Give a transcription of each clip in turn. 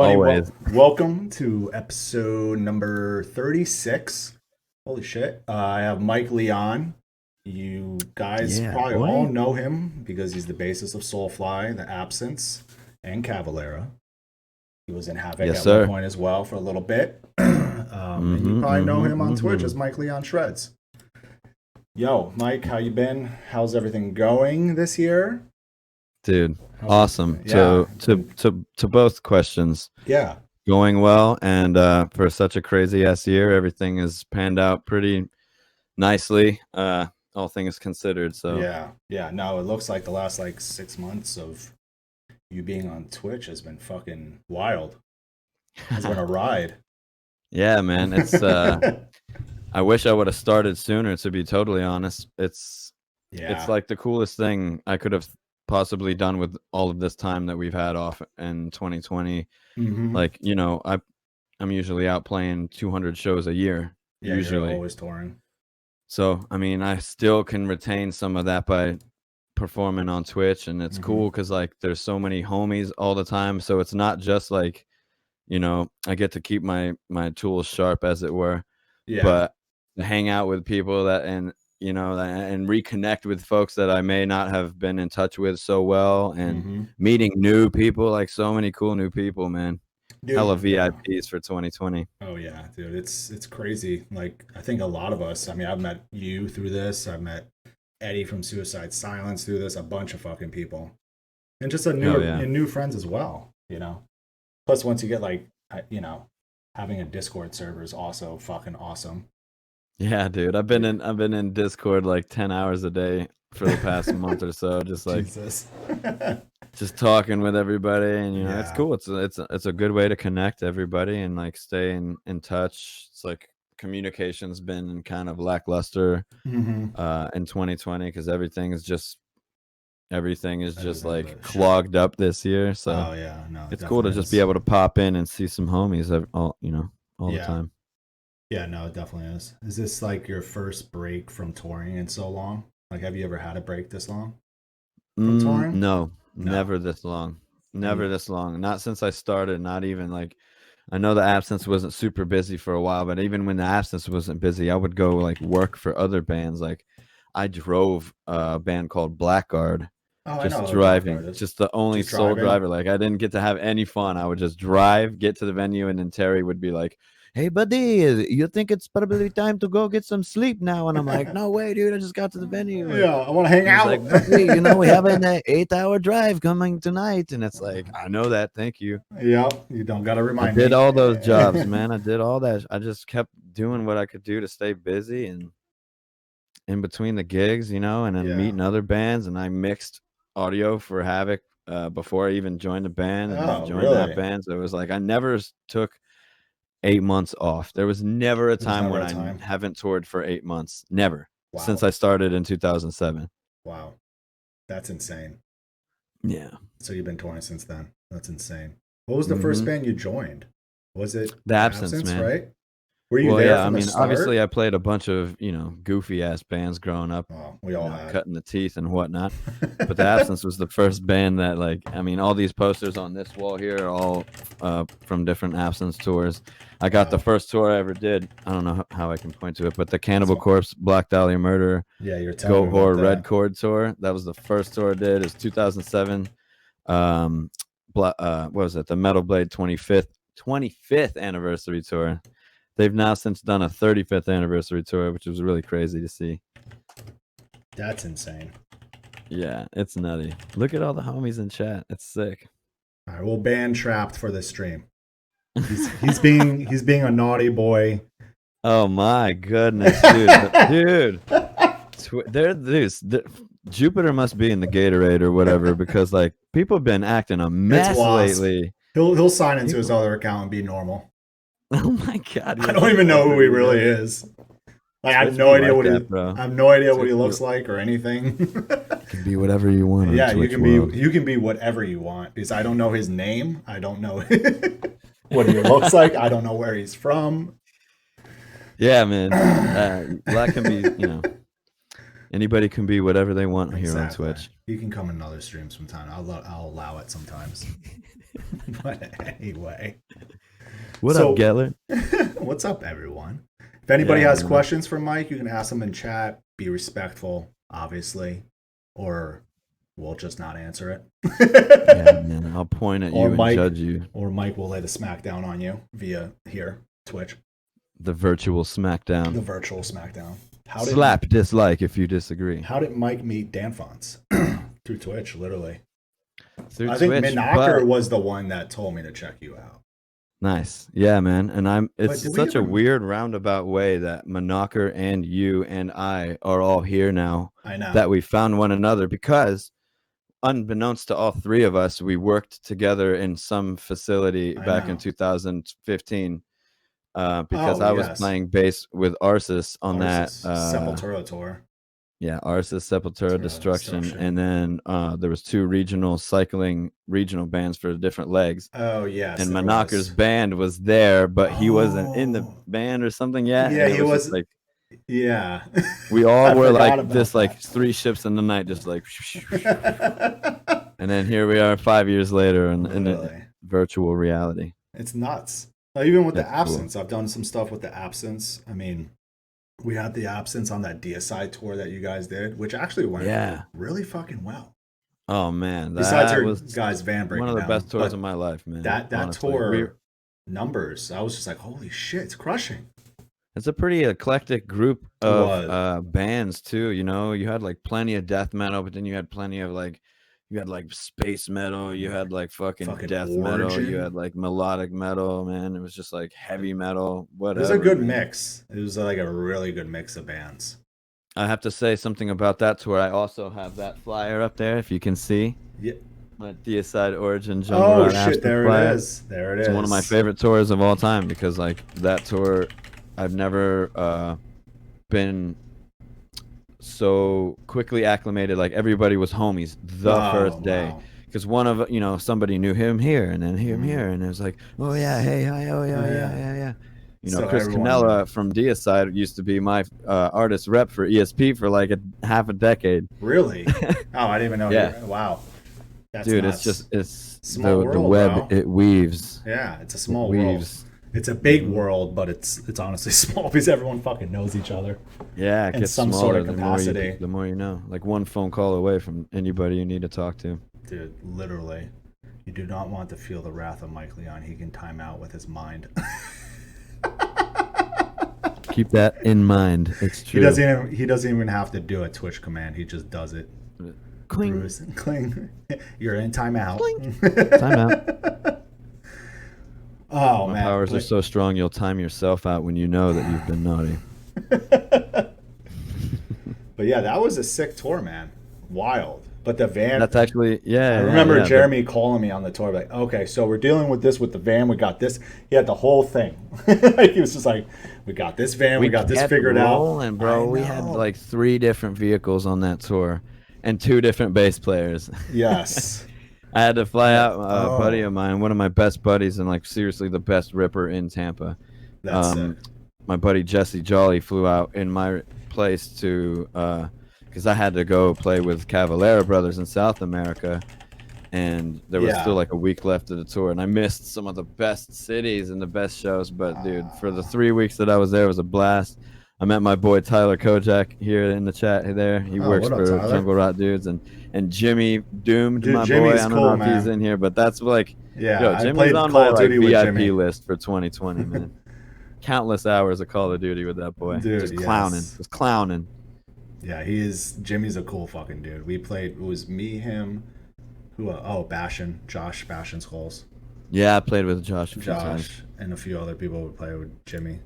Buddy, Always. welcome to episode number 36. Holy shit. I have Mike Leon. You guys Yeah, probably all boy. know him because he's the bassist of Soulfly, The Absence, and Cavalera. He was in Havok Yes, at one sir. point as well for a little bit. And you Mm-hmm, probably know mm-hmm, him on Twitch mm-hmm. as Mike Leon Shreds. Yo, Mike, how you been? How's everything going this year? Dude, How's it? awesome. Yeah, To it's to been to to both questions, yeah. going well, and for such a crazy ass year, everything has panned out pretty nicely. All things considered. So Yeah, yeah. No, it looks like the last like 6 months of you being on Twitch has been fucking wild. Has been a ride. yeah, man. I wish I would have started sooner, to be totally honest. It's Yeah. like the coolest thing I could have possibly done with all of this time that we've had off in 2020. Mm-hmm. Like, I'm usually out playing 200 shows a year, Yeah, you're usually. always touring. So, I mean, I still can retain some of that by performing on Twitch, and it's Mm-hmm. cool because like there's so many homies all the time. So it's not just like, I get to keep my tools sharp, as it were, Yeah. but to hang out with people and reconnect with folks that I may not have been in touch with so well, and Mm-hmm. meeting new people, like so many cool new people, man. Hella Dude, yeah. VIPs for 2020. Oh yeah, dude. It's crazy. Like I think a lot of us, I mean, I've met you through this. I've met Eddie from Suicide Silence through this, a bunch of fucking people. And just a Hell new yeah. and new friends as well. Plus once you get like having a Discord server is also fucking awesome. Yeah, dude. I've been in Discord like 10 hours a day for the past month or so, just like Jesus. just talking with everybody, and it's Yeah. cool. It's a good way to connect everybody and like stay in touch. It's like communication's been kind of lackluster Mm-hmm. in 2020 because everything is just Everything like but shit. clogged up this year. So Oh yeah, no, it it's cool to definitely just be is. able to pop in and see some homies all the Yeah. time. Yeah, no, it definitely is. Is this like your first break from touring in so long? Like have you ever had a break this long from touring? No, No. never this long. And Never this long. Not since I started. Not even like I know the absence wasn't super busy for a while, but even when the absence wasn't busy, I would go like work for other bands. Like I drove a band called Blackguard, oh, I know just who Black driving, Artist. just the only Just sole driving. driver. Like I didn't get to have any fun. I would just drive, get to the venue, and then Terry would be like, "Hey, buddy, you think it's probably time to go get some sleep now?" And I'm like, "No way, dude! I just got to the venue." And Yeah, I want to hang he's like, out. "Buddy, we have an 8-hour drive coming tonight." And it's like, I know that. Thank you. Yeah, you don't gotta I remind did me. all those jobs, man. I did all that. I just kept doing what I could do to stay busy and in between the gigs, and then Yeah. meeting other bands. And I mixed audio for Havok before I even joined the band, and then Oh, joined that really? band. So it was like I never took 8 months off. There was never a There's time never when a I time. haven't toured for 8 months. Never. Since Wow. I started in 2007. Wow. That's insane. Yeah. So you've been touring since then. That's insane. What was the first hmm band you joined? Was it The The Absence, Absence, man. right? Were you Well, there yeah, I from the mean, obviously start? I played a bunch of, goofy ass bands growing up, Oh, we all had. cutting the teeth and whatnot. But The Absence was the first band that, like, I mean, all these posters on this wall here are all from different Absence tours. I got the Wow. first tour I ever did. I don't know how I can point to it, but the That's Cannibal fun. Corpse, Black Dahlia Murder, Yeah, you're telling me Goat about Horror, Red that. Chord tour. That was the first tour I did. It was 2007. Um, what was it? The Metal Blade 25th anniversary tour. They've now since done a 35th anniversary tour, which was really crazy to see. That's insane. Yeah, it's nutty. Look at all the homies in chat. It's sick. All right, we'll ban Trapped for this stream. He's being a naughty boy. Oh my goodness, dude. Jupiter must be in the Gatorade or whatever, because like people have been acting a It's mess Wasp. lately. He'll sign into his People, other account and be normal. oh my god, I yeah, don't just even know post who he every really day. is. Like I have Twitch no be idea like what that, bro. I have no idea what he Twitch be, looks like or anything. can be whatever you want on Yeah, Twitch world. you can be whatever you want because I don't know his name. I don't know what he looks like. I don't know where he's from. Yeah, man. That can be, Anybody can be whatever they want here on Exactly. Twitch. You can come in other streams sometime. I'll allow it sometimes. But anyway. What up, Gettler? What's up, everyone? If anybody has man. questions for Mike, you can ask them in chat. Be respectful, obviously, or we'll just not answer it. Yeah, man. I'll point at you and judge you. Or Mike will lay the smackdown on you via here, Twitch. The virtual smackdown. The virtual smackdown. Slap dislike if you disagree. How did Mike meet Danfonce? Through Twitch, literally. Through I think Twitch, Minocker was the one that told me to check you out. Nice. Yeah, man. And it's such a weird roundabout way that Minocker and you and I are all here now. I know. That we found one another because unbeknownst to all three of us, we worked together in some facility back in 2015. Because I was playing bass with Arsis on that Sepultura tour. Yeah, Arsis, Sepultura, Destruction, and then there was 2 regional bands for different legs. Oh yes, and Minocker's band was there, but he wasn't in the band or something yet. Yeah, he was like, yeah. We all were like this, like 3 ships in the night, just like. And then here we are 5 years later in a virtual reality. It's nuts. Even with the Absence, cool. I've done some stuff with the Absence. I mean, we had the Absence on that DSI tour that you guys did, which actually went really fucking well. Oh man, besides your guys' van breaking one of the down, best tours of my life, man. That tour numbers, I was just like, holy shit, it's crushing. It's a pretty eclectic group of bands too. You know, you had like plenty of death metal, but then you had plenty of like. You had like space metal, you had like fucking death metal, you had like melodic metal, man. It was just like heavy metal, whatever. It was a good mix. It was like a really good mix of bands. I have to say something about that tour. I also have that flyer up there, if you can see. Yeah. My Deicide Origin Jungle. Oh shit, there it is. There it is. It's one of my favorite tours of all time because like that tour, I've never been so quickly acclimated. Like everybody was homies the first day because one of somebody knew him here and then him here, and it was like, oh yeah, hey, hi, oh yeah. So Chris Canella from Deicide used to be my artist rep for ESP for like half a decade. Really? Oh, I didn't even know. Yeah. Wow. That's dude, nuts. it's small world, the web, bro. It weaves. Yeah, it's a small world. It's a big world, but it's honestly small because everyone fucking knows each other. Yeah, it gets some smaller sort of capacity. The more you know. Like one phone call away from anybody you need to talk to. Dude, literally. You do not want to feel the wrath of Mike Leon. He can time out with his mind. Keep that in mind. It's true. He doesn't even have to do a Twitch command. He just does it. Cling. Bruce, cling. You're in timeout. Timeout. Oh, my man. powers are so strong you'll time yourself out when you know that you've been naughty. But yeah, that was a sick tour, man. Wild. But the van. That's actually, yeah. I remember Jeremy calling me on the tour, like, okay, so we're dealing with this with the van. We got this. He had the whole thing. He was just like, we got this van. We got this figured out. Bro, we had like 3 different vehicles on that tour and 2 different bass players. Yes. I had to fly out a buddy of mine, one of my best buddies, and like seriously the best ripper in Tampa. That's it. My buddy Jesse Jolly flew out in my place to because I had to go play with Cavalera brothers in South America, and there was still like a week left of the tour, and I missed some of the best cities and the best shows. But dude, for the 3 weeks that I was there, it was a blast. I met my boy Tyler Kojak here in the chat there. He works for Jungle Rot Dudes, and Jimmy Doomed, my boy. I don't know if he's in here, but that's like, Jimmy's on my like VIP list for 2020, man. Countless hours of Call of Duty with that boy. Dude, just clowning. Just clowning. Yeah, Jimmy's a cool fucking dude. We played, it was me, him, Josh Bastion Skulls. Yeah, I played with Josh a few times. And a few other people would play with Jimmy.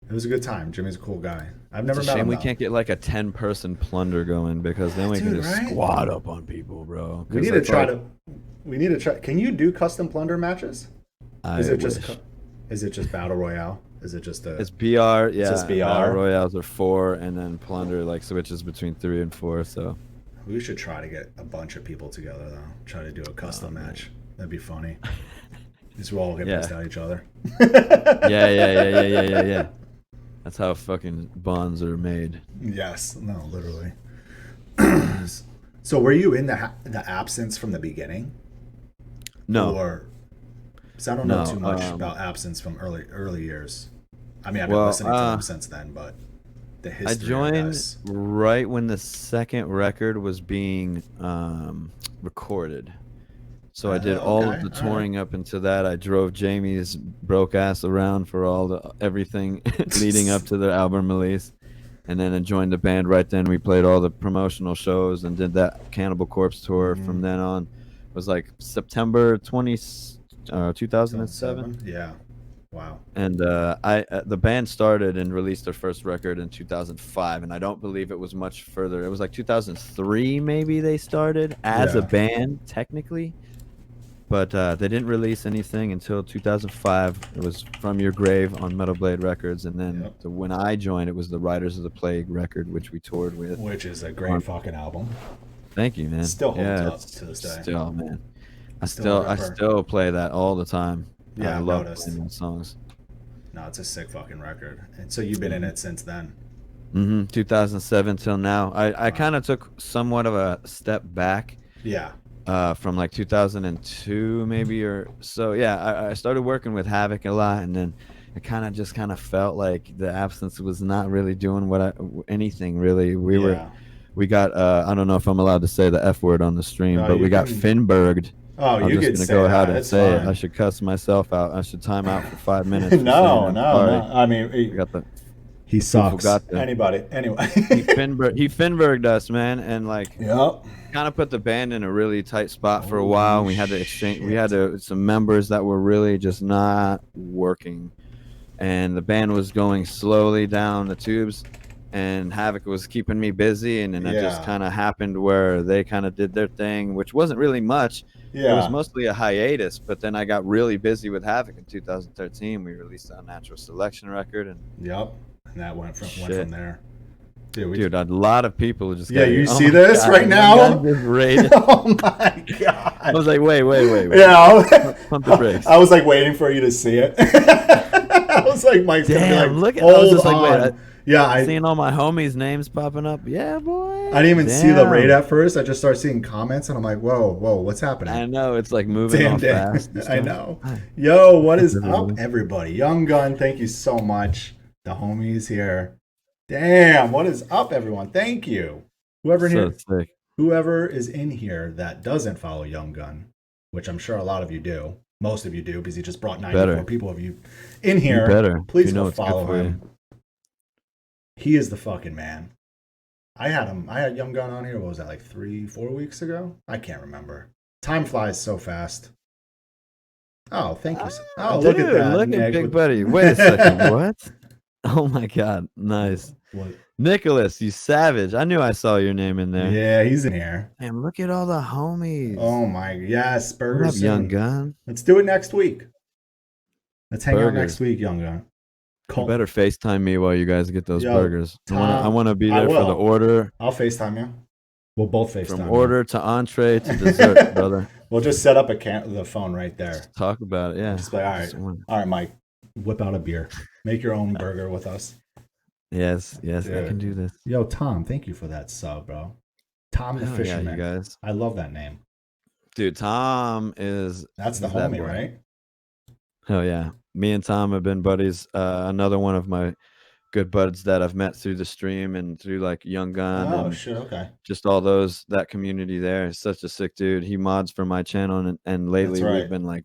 It was a good time. Jimmy's a cool guy. I've never met him. Shame we can't get like a 10-person plunder going because then we can just squad up on people, bro. We need to try. Can you do custom plunder matches? Is it just battle royale? Is it just It's BR, yeah. It's just BR. Battle royales are 4, and then plunder like switches between 3 and 4. So we should try to get a bunch of people together though. Try to do a custom match. That'd be funny. Just we'll all get pissed at each other. Yeah. That's how fucking bonds are made. Yes. No, literally. So were you in the Absence from the beginning? No. Or because I don't know too much about Absence from early years. I mean, I've been listening to them since then, but the history. I joined right when the second record was being recorded. So I did all of the touring up into that. I drove Jamie's broke ass around for everything leading up to the album release. And then I joined the band right then. We played all the promotional shows and did that Cannibal Corpse tour. From then on, it was like September 2007. Yeah, wow. And the band started and released their first record in 2005, and I don't believe it was much further. It was like 2003 maybe they started as a band technically, but they didn't release anything until 2005. It was From Your Grave on Metal Blade Records, and then when I joined, it was the Riders of the Plague record, which we toured with. Which is a great fucking album. Thank you, man. Still holds up to this day. Still, man. I still play that all the time. Yeah, I love playing those songs. No, it's a sick fucking record. And so you've been in it since then. 2007 till now. I kind of took somewhat of a step back. Yeah. From like 2002 maybe or so. Yeah, I started working with Havok a lot, and then it kind of felt like the Absence was not really doing anything really. We got I don't know if I'm allowed to say the F word on the stream, but we got Finberged. Oh, I'm you just can gonna say go that. ahead and say it. I should cuss myself out. I should time out for 5 minutes. No. I mean, he sucks. Anybody. Anyway. he Finberged us, man, and like kind of put the band in a really tight spot for a while. We had to exchange. We had some members that were really just not working, and the band was going slowly down the tubes. And Havok was keeping me busy, and then it just kind of happened where they kind of did their thing, which wasn't really much. It was mostly a hiatus, but then I got really busy with Havok in 2013. We released a Natural Selection record, and and that went from there. Dude, a lot of people just you see this right now? Oh my god! I was like, wait. Yeah, pump the brakes. I was like waiting for you to see it. I was like, Mike's gonna be like, look at. I was just like, wait. I seeing all my homies' names popping up. Yeah, boy. I didn't even see the rate at first. I just started seeing comments, and I'm like, whoa, what's happening? I know, it's like moving fast. I know. Yo, what is up, everybody? Young Gun, thank you so much. The homies here. Damn, what is up, everyone? Thank you. Whoever is in here that doesn't follow Young Gun, which I'm sure a lot of you do. Most of you do, because he just brought 94 people of you in here. Please go follow him. He is the fucking man. I had Young Gun on here, what was that, like 3-4 weeks ago? I can't remember. Time flies so fast. Oh, thank you. Oh, dude, look at that. Look at Big Buddy. Wait a second. What? Oh my god. Nice. What? Nicholas, you savage. I knew I saw your name in there. Yeah, he's in here. Damn, look at all the homies. Oh my, yes, Burgers. What up, Young Gun? Let's do it next week. Let's hang out next week, Young Gun. You better FaceTime me while you guys get those burgers. I want to be there for the order. I'll FaceTime you. We'll both FaceTime. From order to entree to dessert, brother. We'll just set up the phone right there. Just talk about it, yeah. Just like, all right, Mike, whip out a beer. Make your own burger with us. Yes, dude. I can do this. Yo, Tom, thank you for that sub, bro. Tom the Fisherman. Yeah, you guys. I love that name. Dude, Tom is... That's the homie, right? Oh, yeah. Me and Tom have been buddies. Another one of my good buds that I've met through the stream and through like Young Gun. Oh, shit, okay. Just all that community there. He's such a sick dude. He mods for my channel, and lately we've been like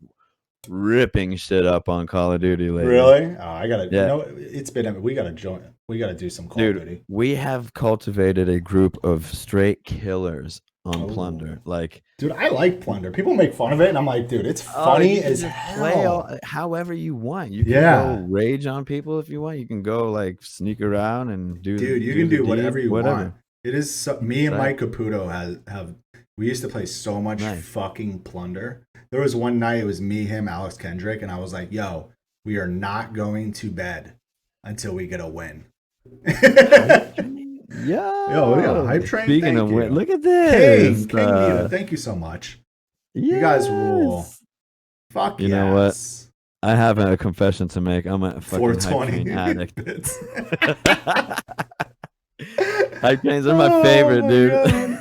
ripping shit up on Call of Duty lately. Really? Oh, I gotta. Yeah. You know, it's been. We gotta join. We gotta do some Call of Duty. We have cultivated a group of straight killers on Plunder. Like, dude, I like Plunder. People make fun of it, and I'm like, dude, it's funny as hell. Play however you want. You can go rage on people if you want. You can go like sneak around and do. Dude, you can do whatever you want. It is me and Mike Caputo have. We used to play so much fucking Plunder. There was one night, it was me, him, Alex Kendrick, and I was like, yo, we are not going to bed until we get a win. Yo, we got a hype train. Speaking of win, look at this. King Nita, thank you so much. Yes. You guys rule. Fuck you know what? I have a confession to make. I'm a fucking 420 addict. Hype trains are my favorite, dude.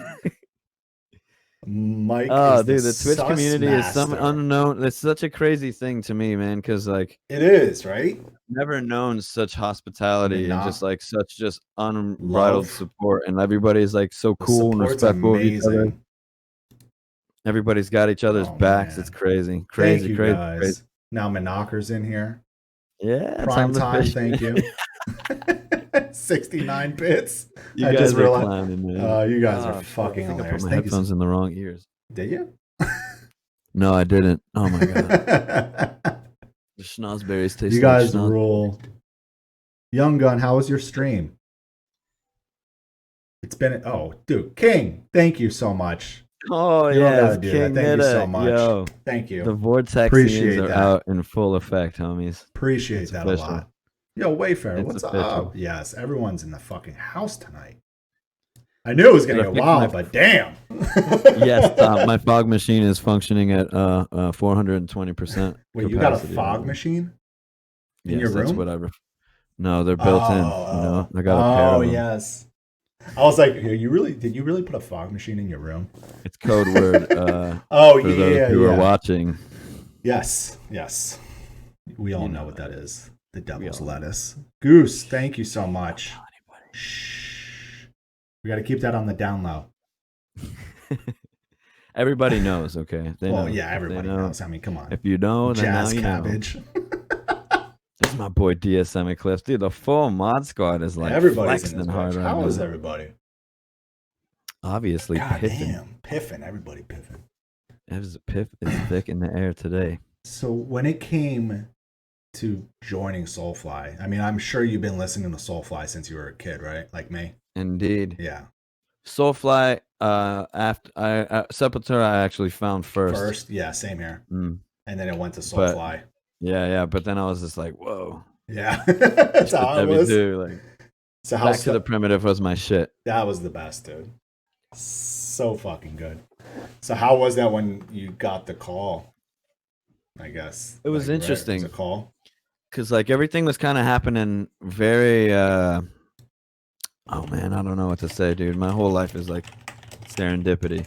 Mike dude, the Twitch community is some unknown. It's such a crazy thing to me, man, because like it is, right? Never known such hospitality and just like such just unbridled support, and everybody's like so cool and respectful of each other. Everybody's got each other's backs. Man. It's crazy. Thank you, guys. Crazy. Now Monocker's in here. Yeah. Prime time, thank you. 69 bits. You guys are clowning, man. You guys are fucking hilarious. I put my headphones in the wrong ears. Did you? No, I didn't. Oh my god. The schnozberries taste. You guys rule. Young Gun, how was your stream? It's been dude, King. Thank you so much. Oh yeah, King. Thank you so much. Yo, thank you. The Vortexians are out in full effect, homies. Appreciate that official. A lot. Yo, Wayfarer, what's up? Yes, everyone's in the fucking house tonight. I knew it was gonna get wild, but damn. Yes, Tom. My fog machine is functioning at 420%. Wait, you got a fog machine in your room? That's whatever. No, they're built in. You know, I got a pair of them. Yes. I was like, did you really put a fog machine in your room? It's code word. For those who are watching. Yes. We all know what that is. The devil's lettuce. Goose, thank you so much. Shh. We got to keep that on the down low. Everybody knows, okay? They know. Yeah, everybody knows. I mean, come on. If you know, then Jazz now you Cabbage. Know. This is my boy DSM Eclipse. Dude, the full mod squad is like flexing hard right now. How is everybody? Obviously, piffing. Everybody piffing. Piff is thick in the air today. So when it came to joining Soulfly, I mean, I'm sure you've been listening to Soulfly since you were a kid, right? Like me. Indeed. Yeah. Soulfly, after Sepultura, I actually found first. Yeah, same here. And then it went to Soulfly. Yeah. But then I was just like, whoa. Yeah. That's how it was. Like, so Back to the Primitive was my shit. That was the best, dude. So fucking good. So how was that when you got the call? I guess. It was interesting. It was a call? Because like everything was kind of happening very... Oh man, I don't know what to say, dude. My whole life is like serendipity.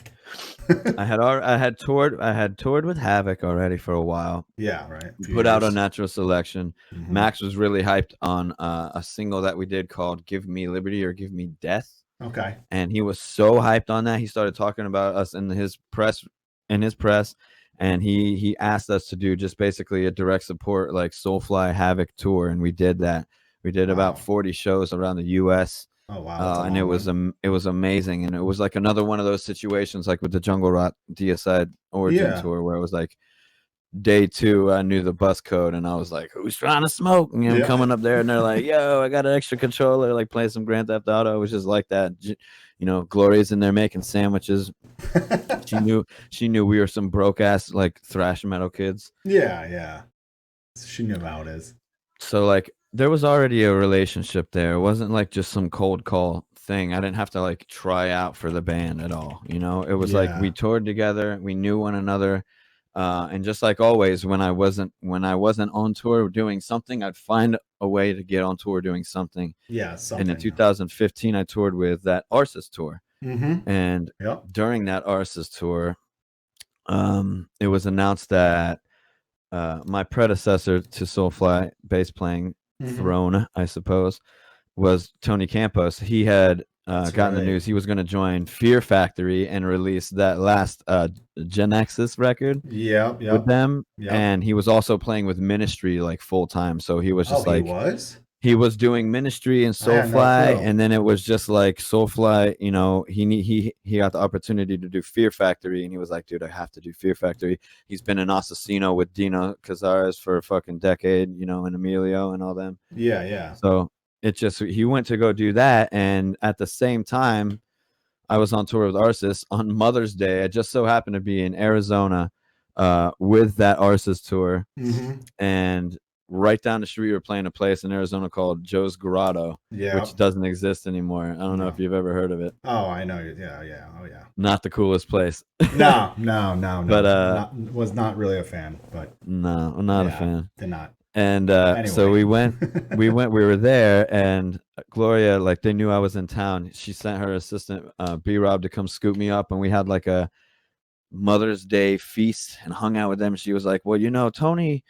I had toured with Havok already for a while. Yeah, right. Put out a Natural Selection. Mm-hmm. Max was really hyped on a single that we did called "Give Me Liberty" or "Give Me Death." Okay. And he was so hyped on that. He started talking about us in his press, and he asked us to do just basically a direct support like Soulfly Havok tour, and we did that. We did about 40 shows around the U.S. Oh wow! And it was amazing, and it was like another one of those situations, like with the Jungle Rot Deicide Origin tour, where it was like day 2, I knew the bus code, and I was like, "Who's trying to smoke?" And I'm coming up there, and they're like, "Yo, I got an extra controller, like play some Grand Theft Auto." It was just like that, you know. Gloria's in there making sandwiches. She knew we were some broke ass like thrash metal kids. Yeah. She knew how it is. So like. There was already a relationship there. It wasn't like just some cold call thing. I didn't have to like try out for the band at all. You know, it was like we toured together. We knew one another. And just like always, when I wasn't on tour doing something, I'd find a way to get on tour doing something. Yeah. And in 2015, I toured with that Arsis tour. Mm-hmm. And during that Arsis tour, it was announced that my predecessor to Soulfly bass playing throne, I suppose, was Tony Campos. He had gotten the news he was going to join Fear Factory and release that last Genexus record with them. And he was also playing with Ministry like full time. So he was just he was doing Ministry and Soulfly, and then it was just like Soulfly, you know, he got the opportunity to do Fear Factory, and he was like, dude, I have to do Fear Factory. He's been in Assassino with Dino Cazares for a fucking decade, you know, and Emilio and all them. Yeah. So he went to go do that, and at the same time, I was on tour with Arsis on Mother's Day. I just so happened to be in Arizona with that Arsis tour, and right down the street, we were playing a place in Arizona called Joe's Grotto, which doesn't exist anymore. I don't know if you've ever heard of it. Oh, I know. Yeah. Oh, yeah. Not the coolest place. No. But was not really a fan. But no, I'm not a fan. They're not. And Anyway. so we were there, and Gloria, like, they knew I was in town. She sent her assistant, B-Rob, to come scoop me up, and we had like a Mother's Day feast and hung out with them. She was like, well, you know, Tony's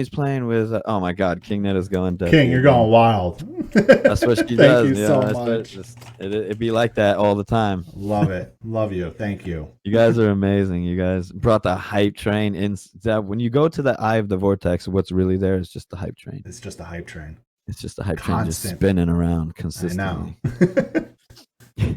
playing with oh my God, King Ned is going deaf. King, you're going wild. That's what she does. Thank you so much. It'd be like that all the time. Love it. Love you. Thank you. You guys are amazing. You guys brought the hype train in. When you go to the eye of the vortex, what's really there is just the hype train. It's just a hype train. It's just a hype train just spinning around consistently. I know.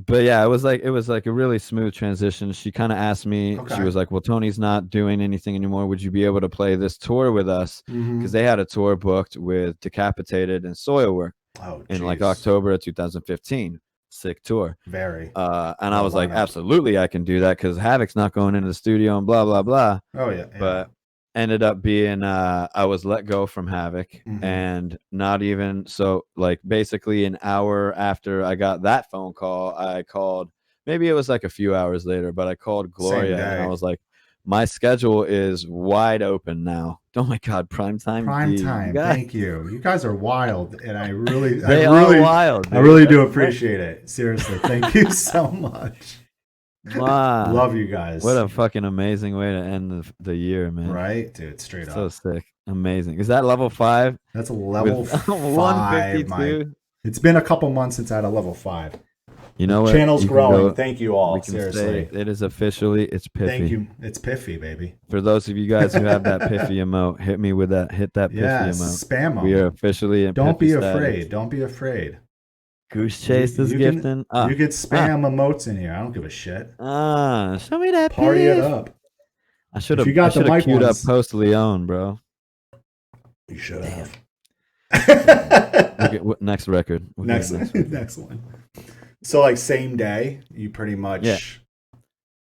But yeah, it was like a really smooth transition. She kind of asked me, she was like, well, Tony's not doing anything anymore. Would you be able to play this tour with us? Because they had a tour booked with Decapitated and Soilwork in like October of 2015. Sick tour. Very. And I was like, absolutely, I can do that, because Havok's not going into the studio and blah, blah, blah. Oh, yeah. But ended up being I was let go from Havok, and not even so, like, basically an hour after I got that phone call, I called, maybe it was like a few hours later, but I called Gloria and I was like, my schedule is wide open now. Oh my God, prime time. Thank you. You guys are wild, and I really wild. Dude. I really do appreciate it. Seriously, thank you so much. Wow. Love you guys. What a fucking amazing way to end the year, man. Right, dude. Straight up. So sick. Amazing. Is that level 5? That's a level 5. 152. It's been a couple months since I had a level 5. You know what? Channel's growing. Thank you all. Seriously. It is officially, it's piffy. Thank you. It's piffy, baby. For those of you guys who have that piffy emote, hit me with that. Hit that piffy emote. Spam them. We are officially in Don't be status. afraid. Don't be afraid. Goose Chase is gifting. You get spam emotes in here. I don't give a shit. Show me that. Party it up. I should have queued up Post Leon, bro. You should have. Next record. Next one. So, like, same day, you pretty much. Yeah.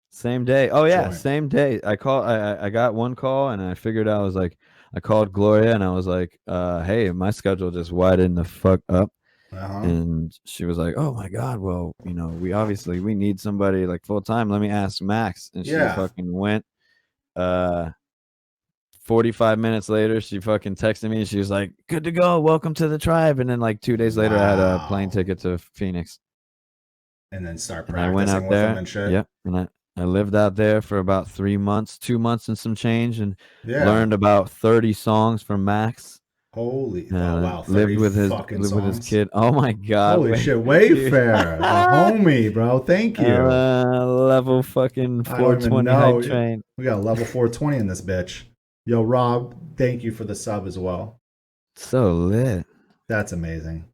Same day. Oh yeah, join. Same day. I got one call, and I figured I was like, I called Gloria, and I was like, hey, my schedule just widened the fuck up. And she was like, oh my God, well, you know, we need somebody like full time. Let me ask Max. And she fucking went. 45 minutes later, she fucking texted me, and she was like, good to go, welcome to the tribe. And then like 2 days later, I had a plane ticket to Phoenix. And then start practicing I went out with there, them and shit. Yep. And I lived out there for about 3 months, 2 months and some change, and learned about 30 songs from Max. Holy wow! Lived with his kid. Oh my God! Holy shit! Wayfair, the homie, bro. Thank you. Level fucking 420 hype train. We got a level 420 in this bitch. Yo, Rob, thank you for the sub as well. So lit. That's amazing.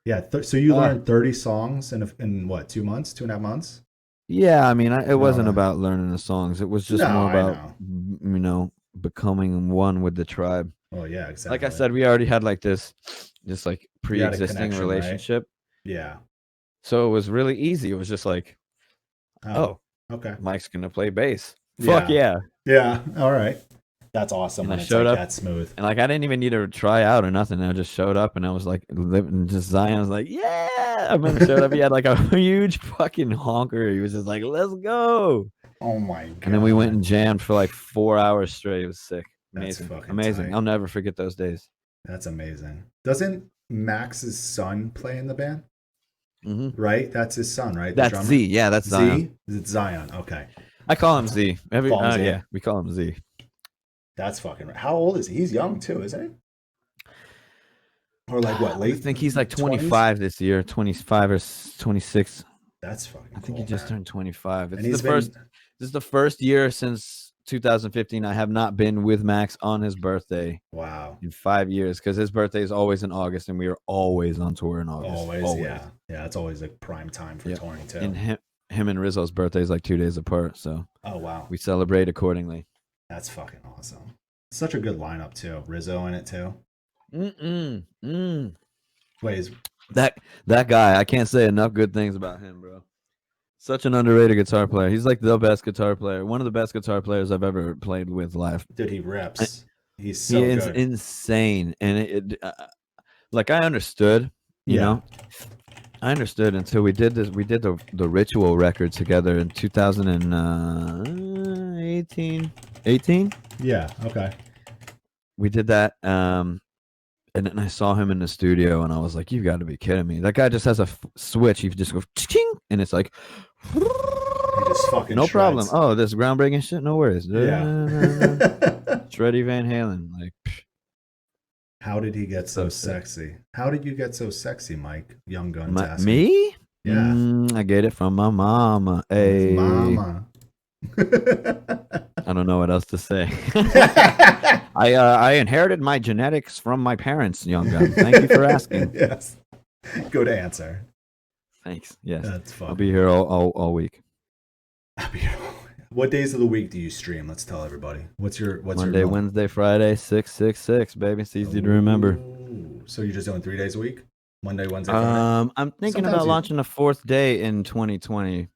Yeah. So you learned 30 songs in what, 2 months, 2.5 months? Yeah, I mean, it wasn't about learning the songs. It was just more about becoming one with the tribe. Oh yeah, exactly. Like I said, we already had like this like pre-existing relationship. Right? Yeah. So it was really easy. It was just like, okay, Mike's gonna play bass. Fuck yeah. Yeah. All right. That's awesome. And I showed up that smooth. And like I didn't even need to try out or nothing. I just showed up, and I was like living just Zion was like, yeah. I mean, showed up. He had like a huge fucking honker. He was just like, let's go. Oh my God. And then we went and jammed for like 4 hours straight. It was sick. Amazing. That's amazing. tight. I'll never forget those days. That's amazing. Doesn't Max's son play in the band? Mm-hmm. Right? That's his son, right? That's Z. Yeah, that's Zion. Is it Zion? Okay. I call him Z. Yeah, we call him Z. That's fucking right. How old is he? He's young too, isn't he? Or like what? Late? I think he's like 25 this year, 25 or 26. That's fucking cool. I think he just turned 25. This is the first year since 2015 I have not been with Max on his birthday. Wow. In 5 years, because his birthday is always in August, and we are always on tour in August. Always. Yeah. It's always a prime time for touring too. And him and Rizzo's birthday is like 2 days apart, so wow, we celebrate accordingly. That's fucking awesome. Such a good lineup too. Rizzo in it too. Wait, that guy, I can't say enough good things about him, bro. Such an underrated guitar player. He's like the best guitar player. One of the best guitar players I've ever played with live. Dude, he rips. He's so good. It's insane. And like I understood, you know, I understood until we did this. We did the Ritual record together in 2018. 18? Yeah. Okay. we did that. And then I saw him in the studio, and I was like, "You've got to be kidding me!" That guy just has a switch. He just goes, ching, and it's like, he just fucking no shreds. problem. Oh, this groundbreaking shit. No worries. Yeah. Shreddy Van Halen. Like, how did he get so sexy? How did you get so sexy, Mike? Young Gun's asking. Me? Yeah. I get it from my mama. Hey, mama. I don't know what else to say. I inherited my genetics from my parents, Young Gun. Thank you for asking. Yes. Good answer. Thanks. Yes. That's fun. I'll be here all week. What days of the week do you stream? Let's tell everybody. What's Monday, your Wednesday, Friday, 666, baby. It's easy to remember. So you're just doing 3 days a week? Monday, Wednesday, Friday? I'm thinking about launching a 4th day in 2020.